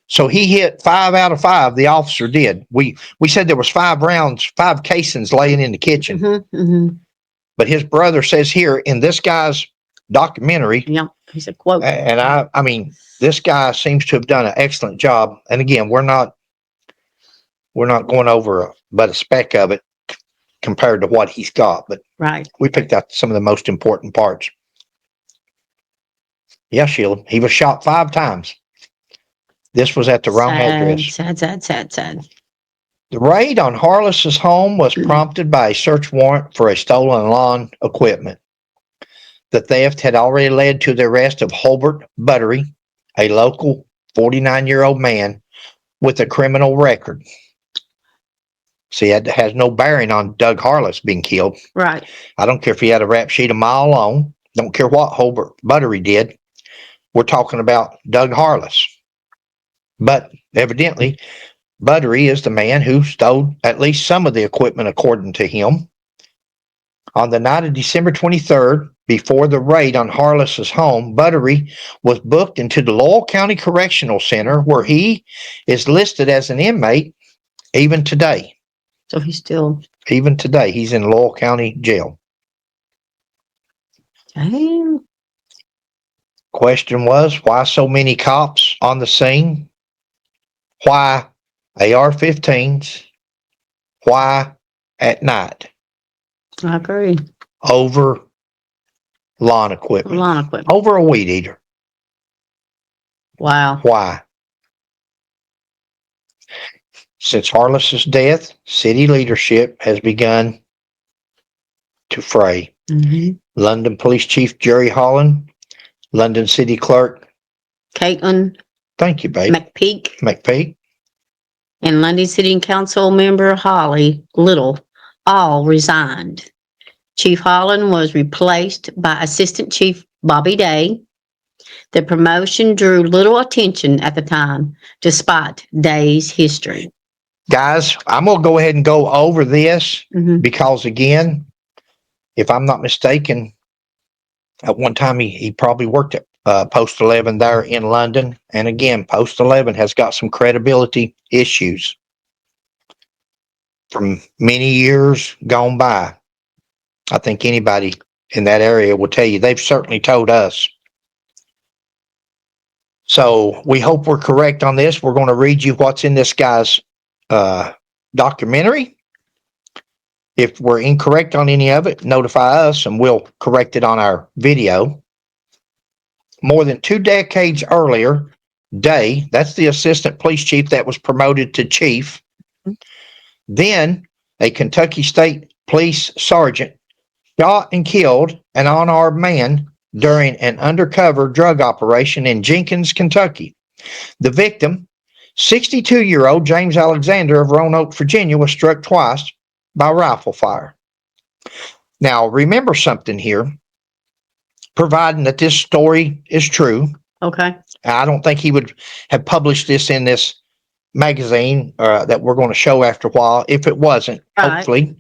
So he hit 5 out of 5. The officer did. We said there was 5 rounds, 5 casings laying in the kitchen. Mm-hmm, mm-hmm. But his brother says here in this guy's documentary. Yeah, he's a quote. And I mean, this guy seems to have done an excellent job. And again, we're not going over but a speck of it compared to what he's got. But right, we picked out some of the most important parts. Yeah, Sheila, he was shot 5 times. This was at the wrong address. Sad. The raid on Harless's home was prompted by a search warrant for a stolen lawn equipment. The theft had already led to the arrest of Holbert Buttery, a local 49-year-old man with a criminal record. See, that has no bearing on Doug Harless being killed. Right. I don't care if he had a rap sheet a mile long. Don't care what Hobart Buttery did. We're talking about Doug Harless. But evidently, Buttery is the man who stole at least some of the equipment, according to him. On the night of December 23rd, before the raid on Harless's home, Buttery was booked into the Lowell County Correctional Center, where he is listed as an inmate even today. So he's still. Even today, he's in Lowell County Jail. Dang. Question was, why so many cops on the scene? Why AR-15s? Why at night? I agree. Over lawn equipment. Lawn equipment. Over a weed eater. Wow. Why? Since Harless's death, city leadership has begun to fray. Mm-hmm. London Police Chief Jerry Holland, London City Clerk. Caitlin. Thank you, babe. McPeak. And London City Council member Holly Little all resigned. Chief Holland was replaced by Assistant Chief Bobby Day. The promotion drew little attention at the time, despite Day's history. Guys, I'm going to go ahead and go over this Mm-hmm. because, again, if I'm not mistaken, at one time he probably worked at Post 11 there in London. And again, Post 11 has got some credibility issues from many years gone by. I think anybody in that area will tell you. They've certainly told us. So we hope we're correct on this. We're going to read you what's in this guy's documentary. If we're incorrect on any of it, notify us and we'll correct it on our video. More than 2 decades earlier, Day, that's the assistant police chief that was promoted to chief, then a Kentucky State Police sergeant shot and killed an unarmed man during an undercover drug operation in Jenkins, Kentucky. The victim, 62-year-old James Alexander of Roanoke, Virginia, was struck twice by rifle fire. Now, remember something here, providing that this story is true. Okay. I don't think he would have published this in this magazine that we're going to show after a while if it wasn't. Right. Hopefully.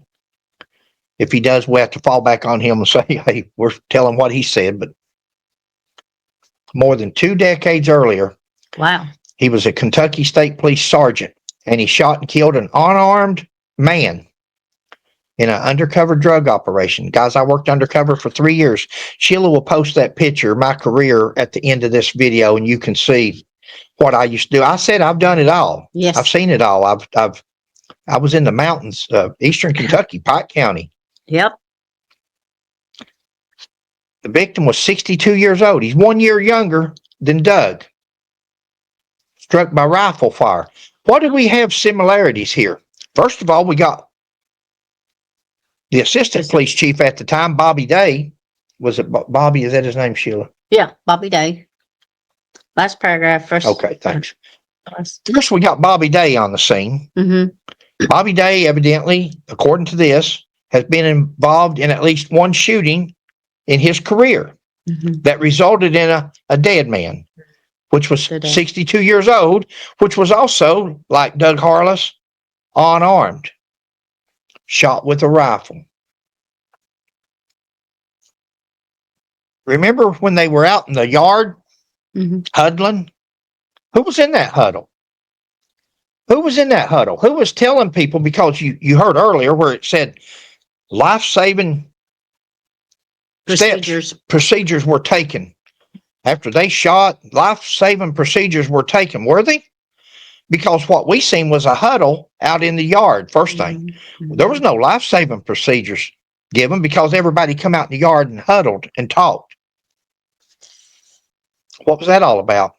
If he does, we have to fall back on him and say, hey, we're telling what he said. But more than 2 decades earlier, wow, he was a Kentucky State Police sergeant, and he shot and killed an unarmed man in an undercover drug operation. Guys, I worked undercover for 3 years. Sheila will post that picture, my career, at the end of this video, and you can see what I used to do. I said I've done it all. Yes. I've seen it all. I was in the mountains of eastern Kentucky, Pike County. Yep. The victim was 62 years old. He's 1 year younger than Doug. Struck by rifle fire. What do we have similarities here? First of all, we got the assistant police chief at the time, Bobby Day. Was it Bobby? Is that his name, Sheila? Yeah, Bobby Day. Last paragraph first. Okay, thanks. First, we got Bobby Day on the scene. Mm-hmm. Bobby Day, evidently, according to this, has been involved in at least one shooting in his career that resulted in a dead man, which was 62 years old, which was also, like Doug Harless, unarmed, shot with a rifle. Remember when they were out in the yard huddling? Who was in that huddle? Who was in that huddle? Who was telling people, because you heard earlier where it said life-saving procedures were taken. After they shot, life-saving procedures were taken. Were they? Because what we seen was a huddle out in the yard, first thing. There was no life-saving procedures given because everybody come out in the yard and huddled and talked. What was that all about?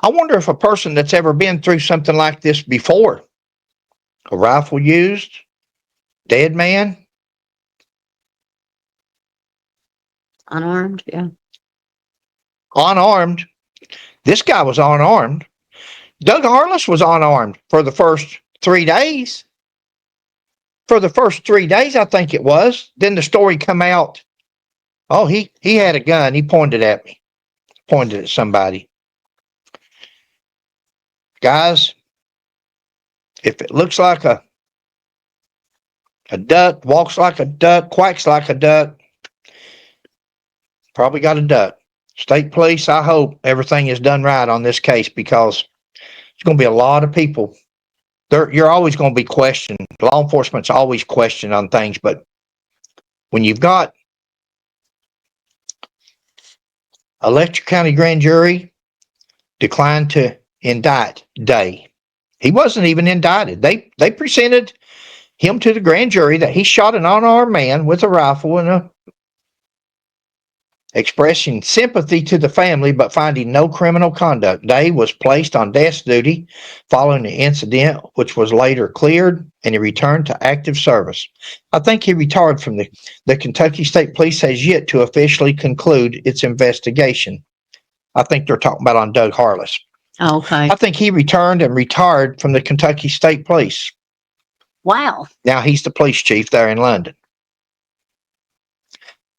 I wonder if a person that's ever been through something like this before, a rifle used, dead man, unarmed, yeah. Unarmed. This guy was unarmed. Doug Harless was unarmed for the first 3 days. For the first 3 days, I think it was. Then the story come out. Oh, he had a gun. He pointed at me. Pointed at somebody. Guys, if it looks like a duck, walks like a duck, quacks like a duck, probably got a duck. State police, I hope everything is done right on this case, because there's going to be a lot of people. You're always going to be questioned. Law enforcement's always questioned on things, but when you've got a Letcher County grand jury declined to indict Day. He wasn't even indicted. They presented him to the grand jury that he shot an unarmed man with a rifle and expressing sympathy to the family, but finding no criminal conduct. Day was placed on desk duty following the incident, which was later cleared, and he returned to active service. I think he retired from the Kentucky State Police has yet to officially conclude its investigation. I think they're talking about on Doug Harless. Okay. I think he returned and retired from the Kentucky State Police. Wow. Now he's the police chief there in London.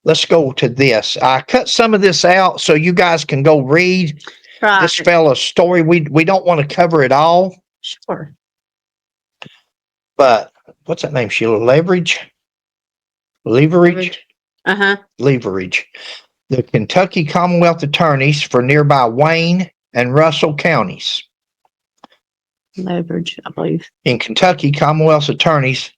Let's go to this. I cut some of this out so you guys can go read this fella's story. We don't want to cover it all. Sure. But what's that name, Sheila? Leverage? Uh-huh. Leverage. The Kentucky Commonwealth attorneys for nearby Wayne and Russell counties. Leverage, I believe. In Kentucky, Commonwealth's attorneys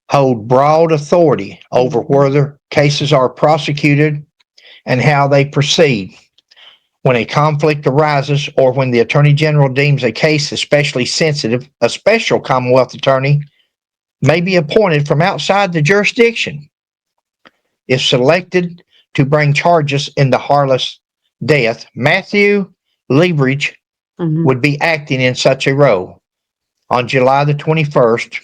hold broad authority over whether cases are prosecuted and how they proceed. When a conflict arises or when the Attorney General deems a case especially sensitive, a special Commonwealth attorney may be appointed from outside the jurisdiction. If selected to bring charges in the Harless death, Matthew Leverage would be acting in such a role. On July the 21st,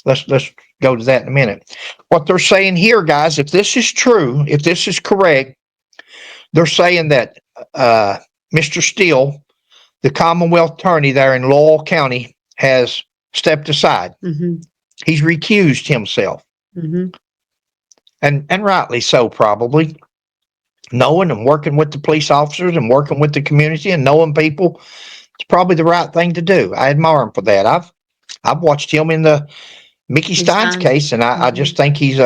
let's go to that in a minute. What they're saying here, guys, if this is true, if this is correct, they're saying that Mr. Steele, the Commonwealth attorney there in Laurel County, has stepped aside. He's recused himself. And rightly so, probably. Knowing and working with the police officers and working with the community and knowing people, it's probably the right thing to do. I admire him for that. I've watched him in the Mickey Stein's case, and I just think he's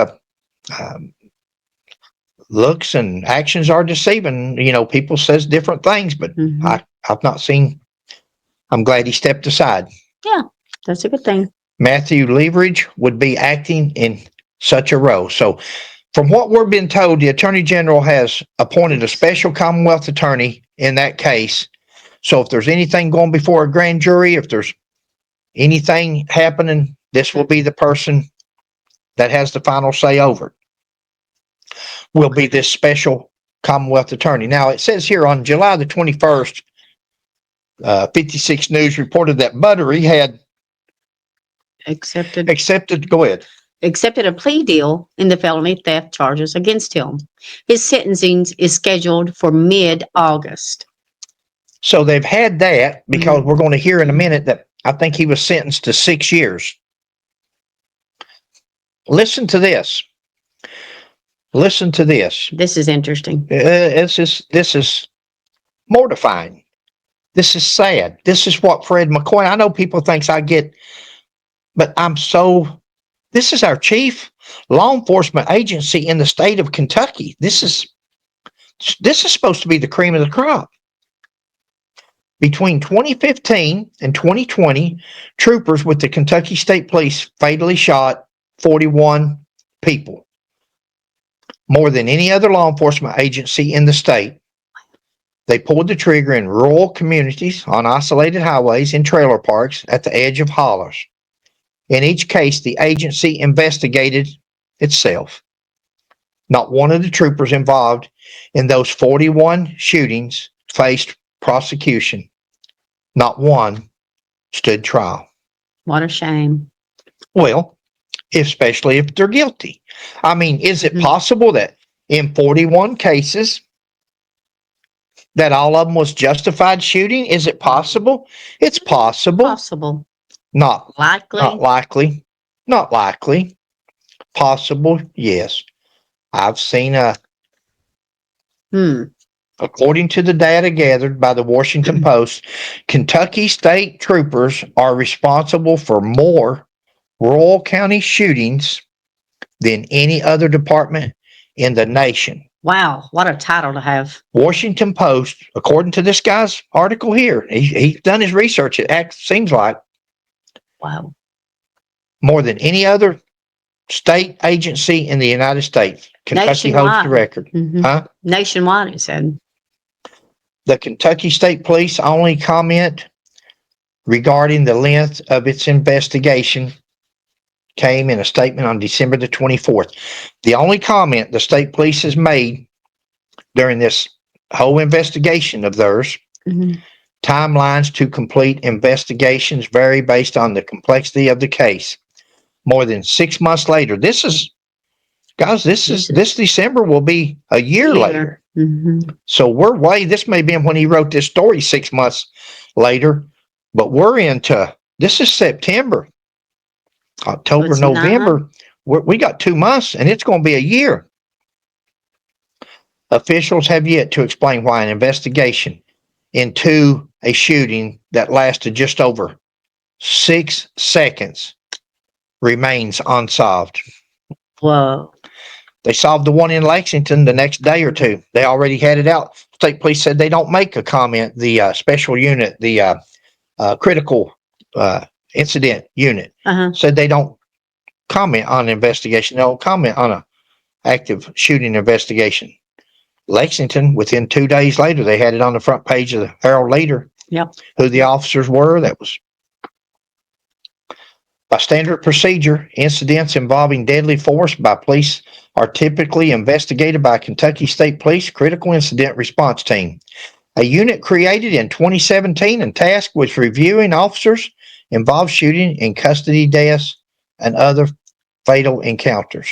looks and actions are deceiving. You know, people says different things, but I've not seen. I'm glad he stepped aside. Yeah, that's a good thing. Matthew Leverage would be acting in such a role. So from what we're being told, the Attorney General has appointed a special Commonwealth attorney in that case. So if there's anything going before a grand jury, if there's anything happening, this will be the person that has the final say over it. Will be this special Commonwealth attorney. Now, it says here on July the 21st, 56 News reported that Buttery had accepted, go ahead. Accepted a plea deal in the felony theft charges against him. His sentencing is scheduled for mid-August. So they've had that, because we're going to hear in a minute that I think he was sentenced to 6 years. Listen to this. Listen to this. This is interesting. This is mortifying. This is sad. This is what Fred McCoy, I know people thinks I get, but this is our chief law enforcement agency in the state of Kentucky. This is supposed to be the cream of the crop. Between 2015 and 2020, troopers with the Kentucky State Police fatally shot 41 people, more than any other law enforcement agency in the state. They pulled the trigger in rural communities, on isolated highways, in trailer parks, at the edge of hollers. In each case, the agency investigated itself. Not one of the troopers involved in those 41 shootings faced prosecution. Not one stood trial. What a shame. Well, especially if they're guilty. I mean, is it possible that in 41 cases, that all of them was justified shooting? Is it possible? It's possible. Possible. Not Likely. not likely. Not likely. Possible, yes. I've seen according to the data gathered by the Washington Post, Kentucky state troopers are responsible for more rural county shootings than any other department in the nation. Wow, what a title to have. Washington Post, according to this guy's article here, he's done his research. It seems like Wow. more than any other state agency in the United States. Kentucky holds the record. Huh? Nationwide, it said. The Kentucky State Police only comment regarding the length of its investigation came in a statement on December the 24th. The only comment the state police has made during this whole investigation of theirs, timelines to complete investigations vary based on the complexity of the case. More than 6 months later, this December will be a year later. So this may be when he wrote this story 6 months later, but this is September, October, November. We got 2 months and it's going to be a year. Officials have yet to explain why an investigation into a shooting that lasted just over 6 seconds remains unsolved. Whoa. They solved the one in Lexington the next day or two. They already had it out. State police said they don't make a comment. The special unit, the critical incident unit, said they don't comment on an investigation. They don't comment on an active shooting investigation. Lexington, within 2 days later, they had it on the front page of the Herald-Leader. Yep. Who the officers were. That was by standard procedure. Incidents involving deadly force by police are typically investigated by Kentucky State Police Critical Incident Response Team, a unit created in 2017 and tasked with reviewing officers involved shooting and custody deaths and other fatal encounters.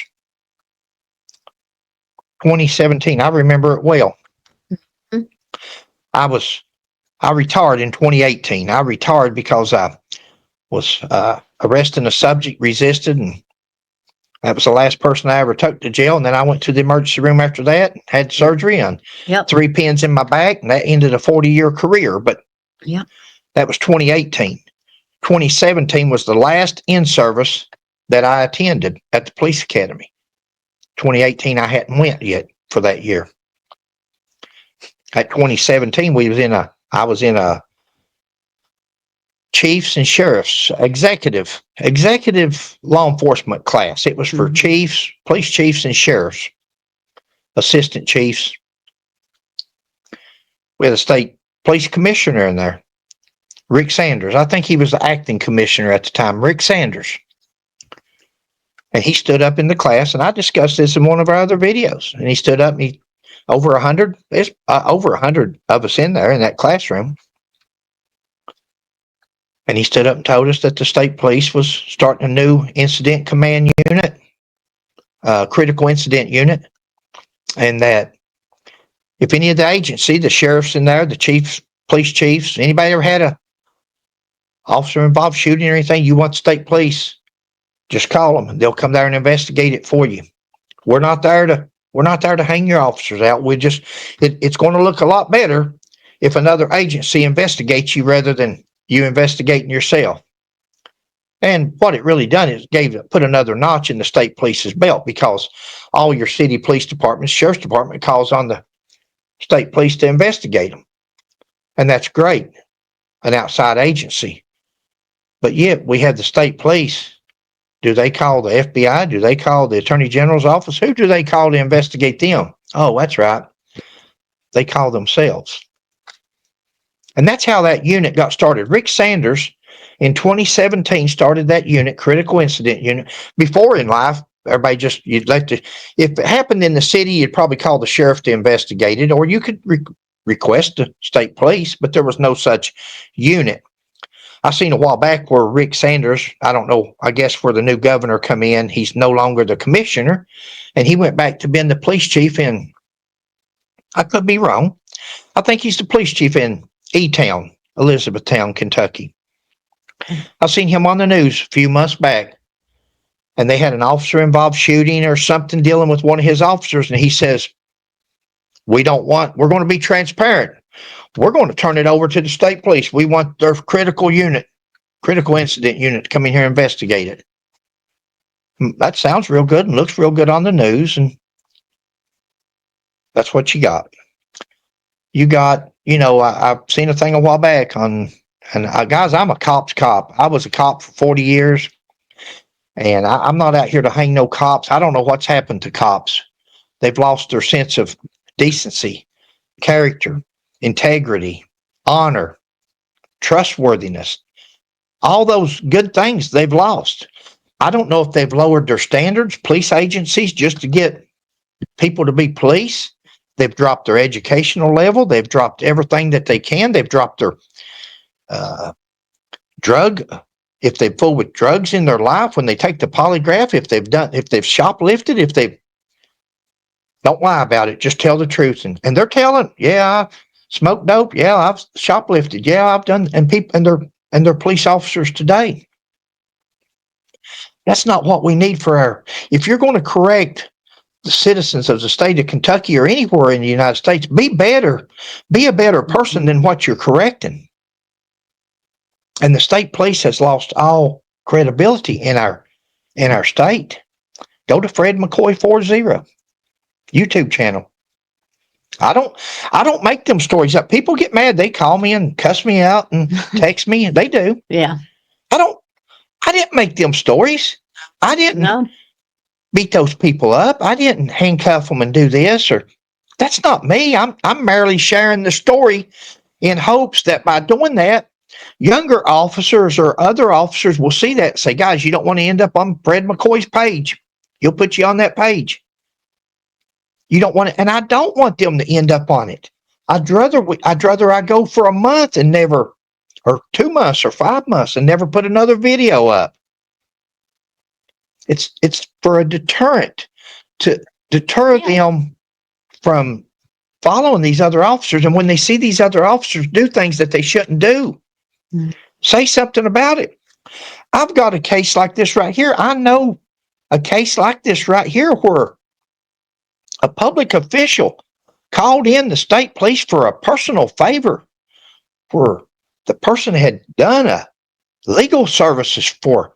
2017, I remember it well. I retired in 2018. I retired because I was arresting a subject, resisted, and that was the last person I ever took to jail. And then I went to the emergency room after that, had surgery on 3 pins in my back, and that ended a 40-year career. But that was 2018. 2017 was the last in-service that I attended at the police academy. 2018, I hadn't went yet for that year. At 2017, I was in a chiefs and sheriffs executive law enforcement class. It was for chiefs, police chiefs and sheriffs, assistant chiefs. We had a state police commissioner in there, Rick Sanders. I think he was the acting commissioner at the time, Rick Sanders. And he stood up in the class, and I discussed this in one of our other videos. And he stood up, and over 100 of us in there in that classroom. And he stood up and told us that the state police was starting a new incident command unit, critical incident unit, and that if any of the agency, the sheriffs in there, the chiefs, police chiefs, anybody ever had a officer involved shooting or anything, you want the state police, just call them and they'll come there and investigate it for you. We're not there to hang your officers out. It's going to look a lot better if another agency investigates you rather than you investigating yourself. And what it really done is put another notch in the state police's belt, because all your city police departments, sheriff's department calls on the state police to investigate them. And that's great, an outside agency. But yet we have the state police. Do they call the FBI? Do they call the Attorney General's office? Who do they call to investigate them? Oh, that's right. They call themselves. And that's how that unit got started. Rick Sanders in 2017 started that unit, critical incident unit. Before in life, everybody if it happened in the city, you'd probably call the sheriff to investigate it, or you could request the state police, but there was no such unit. I seen a while back where Rick Sanders, I don't know, I guess where the new governor come in, he's no longer the commissioner, and he went back to being the police chief in, I could be wrong, I think he's the police chief in E-Town, Elizabethtown, Kentucky. I seen him on the news a few months back, and they had an officer involved shooting or something dealing with one of his officers, and he says, we're going to be transparent. We're going to turn it over to the state police. We want their critical incident unit to come in here and investigate it. That sounds real good and looks real good on the news, and that's what you got. I've seen a thing a while back guys, I'm a cop's cop. I was a cop for 40 years, and I'm not out here to hang no cops. I don't know what's happened to cops. They've lost their sense of decency, character, integrity, honor, trustworthiness. All those good things they've lost. I don't know if they've lowered their standards, police agencies, just to get people to be police. They've dropped their educational level. They've dropped everything that they can. They've dropped their if they've fooled with drugs in their life, when they take the polygraph, if they've shoplifted, don't lie about it, just tell the truth. And they're telling, yeah, I smoked dope. Yeah, I've shoplifted. Yeah, I've done, and they're police officers today. That's not what we need if you're going to correct the citizens of the state of Kentucky or anywhere in the United States, be a better person than what you're correcting. And the state police has lost all credibility in our state. Go to Fred McCoy 40 YouTube channel. I don't make them stories up. People get mad. They call me and cuss me out and text me. They do. Yeah. I didn't make them stories. I didn't beat those people up. I didn't handcuff them and do this, or that's not me. I'm merely sharing the story in hopes that by doing that, younger officers or other officers will see that and say, guys, you don't want to end up on Fred McCoy's page. He'll put you on that page. You don't want it, and I don't want them to end up on it. I'd rather I go for a month and never, or 2 months or 5 months and never put another video up. It's for a deterrent, to deter them from following these other officers. And when they see these other officers do things that they shouldn't do, say something about it. I've got a case like this right here. I know a case like this right here where a public official called in the state police for a personal favor, where the person had done a legal services for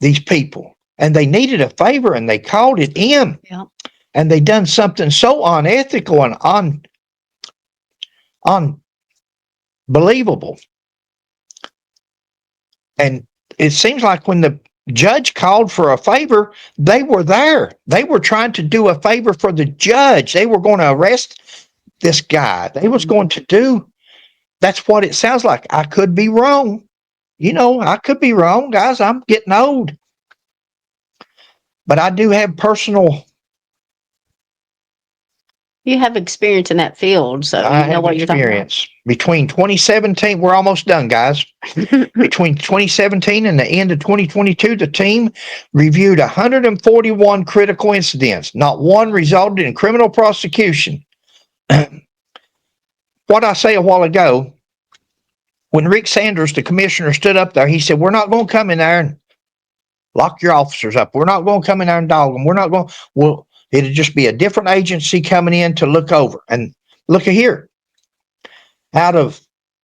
these people, and they needed a favor, and they called it in, and they done something so unethical and unbelievable. And it seems like when the judge called for a favor, they were there. They were trying to do a favor for the judge. They were going to arrest this guy. They was going to do. That's what it sounds like. I could be wrong. I could be wrong, guys. I'm getting old. But I do have personal. You have experience in that field, so you know what you're talking about. Between 2017, we're almost done, guys. Between 2017 and the end of 2022, the team reviewed 141 critical incidents. Not one resulted in criminal prosecution. What I say a while ago, when Rick Sanders, the commissioner, stood up there, he said, we're not going to come in there and lock your officers up. We're not going to come in there and dog them. We're not going. Well, it'll just be a different agency coming in to look over. And look at here. Out of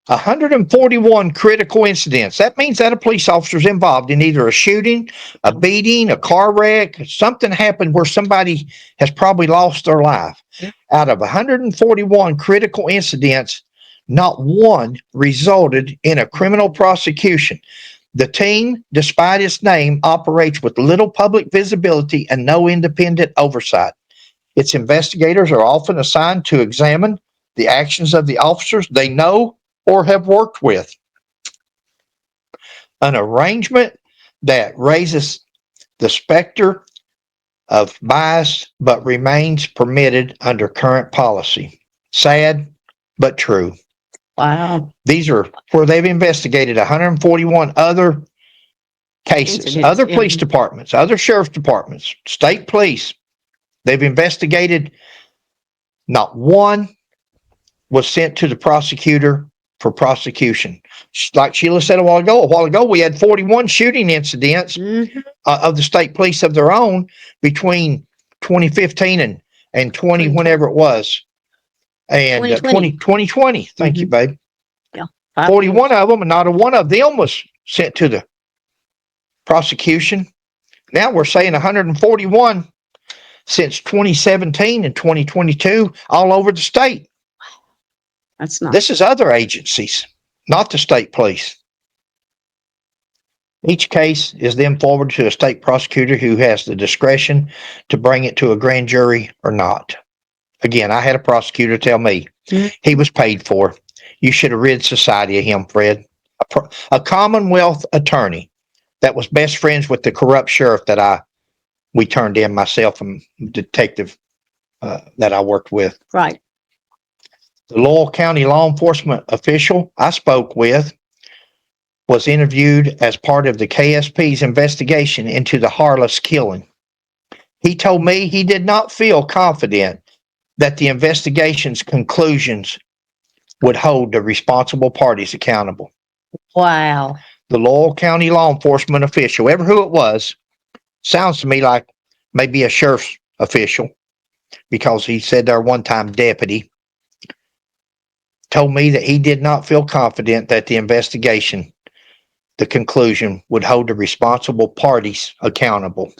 141 critical incidents, that means that a police officer is involved in either a shooting, a beating, a car wreck, something happened where somebody has probably lost their life. Out of 141 critical incidents, not one resulted in a criminal prosecution. The team, despite its name, operates with little public visibility and no independent oversight. Its investigators are often assigned to examine the actions of the officers they know or have worked with. An arrangement that raises the specter of bias but remains permitted under current policy. Sad, but true. Wow. These are where they've investigated 141 other cases, other police departments, other sheriff's departments, state police. They've investigated not one was sent to the prosecutor for prosecution. Like Sheila said a while ago, we had 41 shooting incidents Mhm. of the state police of their own between 2015 and 20, whenever it was. And 2020. 2020. Thank you, babe. Yeah. 41 of them, and not a one of them was sent to the prosecution. Now we're saying 141 since 2017 and 2022 all over the state. That's not. This is other agencies, not the state police. Each case is then forwarded to a state prosecutor who has the discretion to bring it to a grand jury or not. Again, I had a prosecutor tell me he was paid for. You should have rid society of him, Fred. A Commonwealth attorney that was best friends with the corrupt sheriff that we turned in, myself and detective that I worked with. Right. The Loyal County law enforcement official I spoke with was interviewed as part of the KSP's investigation into the Harless killing. He told me he did not feel confident that the investigation's conclusions would hold the responsible parties accountable. Wow. The Loyal County law enforcement official, ever who it was, sounds to me like maybe a sheriff's official, because he said there one time deputy, told me that he did not feel confident that the investigation, the conclusion, would hold the responsible parties accountable.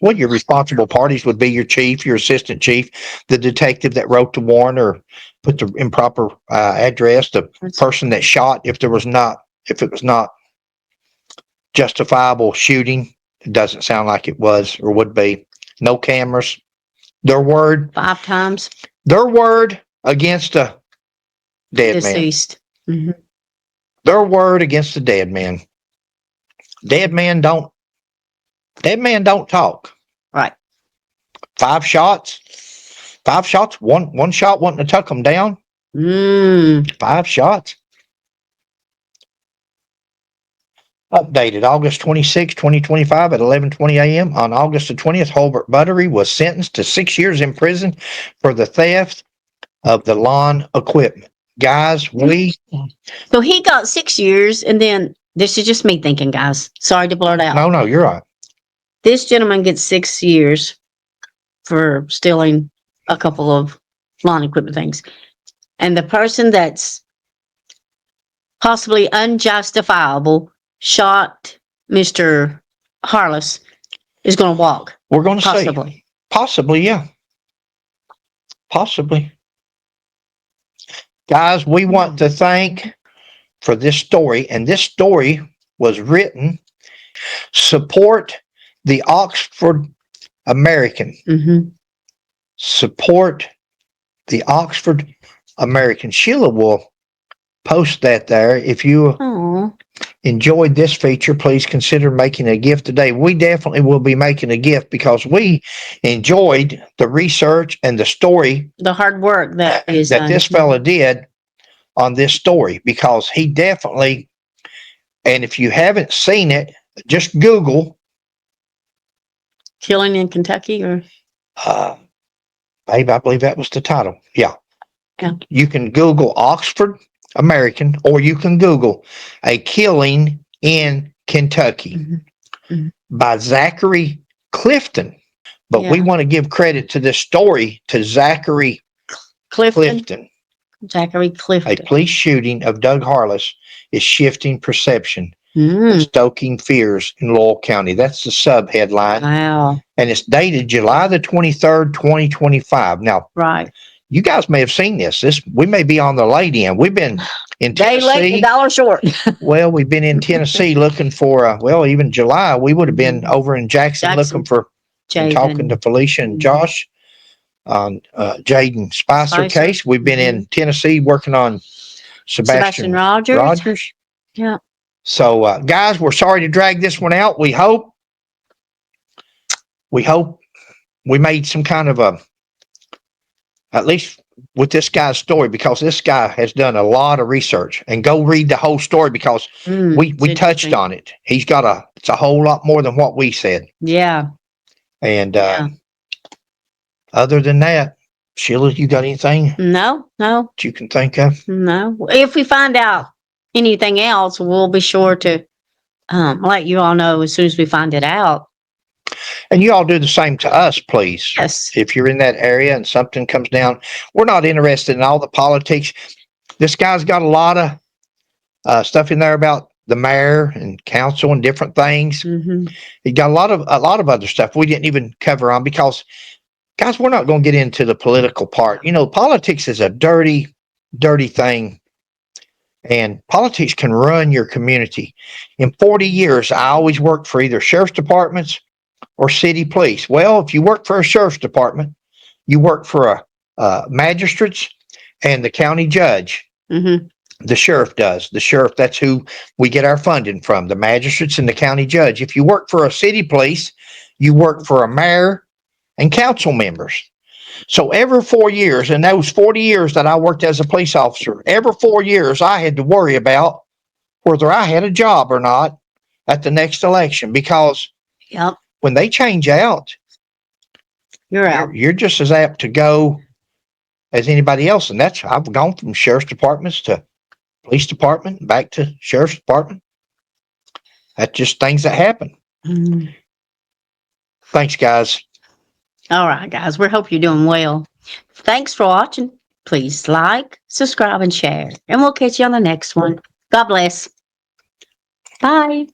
Well, your responsible parties would be your chief, your assistant chief, the detective that wrote the warrant or put the improper address, the person that shot if it was not justifiable shooting. It doesn't sound like it was or would be. No cameras. Their word. 5 times. Their word against a dead Deceased. man. Mm-hmm. Their word against a dead man. Dead men don't talk. Right. 5 shots. One shot wanting to tuck them down. 5 shots. Updated August 26, 2025 at 11:20 a.m. On August the 20th, Holbert Buttery was sentenced to 6 years in prison for the theft of the lawn equipment. Guys, So he got 6 years, and then this is just me thinking, guys. Sorry to blurt out. No, you're right. This gentleman gets 6 years for stealing a couple of lawn equipment things. And the person that's possibly unjustifiable shot Mr. Harless is going to walk. We're going to possibly. see. Possibly, yeah. Possibly. Guys, we want to thank for this story, and this story was written. Support the Oxford American. Mm-hmm. Support the Oxford American. Sheila will post that there. If you enjoyed this feature, please consider making a gift today. We definitely will be making a gift because we enjoyed the research and the story, the hard work that this fella did on this story, because he definitely, and if you haven't seen it, just Google Killing in Kentucky, or babe, I believe that was the title. Yeah. Yeah. You can Google Oxford American, or you can Google A Killing in Kentucky by Zachary Clifton. But we want to give credit to this story to Zachary Clifton. Zachary Clifton. A police shooting of Doug Harless is shifting perception, stoking fears in Loyal County. That's the sub headline. Wow. And it's dated July the 23rd, 2025. Now, right. You guys may have seen this. We may be on the late end. We've been in Tennessee. Day late, $1 short. Well, we've been in Tennessee looking for, even July, we would have been over in Jackson. Looking for, talking to Felicia and Josh on Jaden Spicer case. We've been in Tennessee working on Sebastian Rogers. Yeah. So, guys, we're sorry to drag this one out. We hope we made some kind of at least with this guy's story, because this guy has done a lot of research. And go read the whole story, because we touched on it. He's got it's a whole lot more than what we said. Yeah. And other than that, Sheila, you got anything No, that you can think of? no. If we find out anything else, we'll be sure to let you all know as soon as we find it out. And you all do the same to us, please. Yes. If you're in that area and something comes down, we're not interested in all the politics. This guy's got a lot of stuff in there about the mayor and council and different things. Mm-hmm. He got a lot of other stuff we didn't even cover on because, guys, we're not going to get into the political part. Politics is a dirty, dirty thing, and politics can ruin your community. In 40 years, I always worked for either sheriff's departments or city police. Well, if you work for a sheriff's department, you work for a magistrates and the county judge. Mm-hmm. The sheriff does. The sheriff, that's who we get our funding from, the magistrates and the county judge. If you work for a city police, you work for a mayor and council members. So every 4 years, in those 40 years that I worked as a police officer, every 4 years I had to worry about whether I had a job or not at the next election, because Yep. when they change out, You're out. you're just as apt to go as anybody else. And I've gone from sheriff's departments to police department, back to sheriff's department. That's just things that happen. Mm-hmm. Thanks, guys. All right, guys. We hope you're doing well. Thanks for watching. Please like, subscribe, and share. And we'll catch you on the next one. God bless. Bye.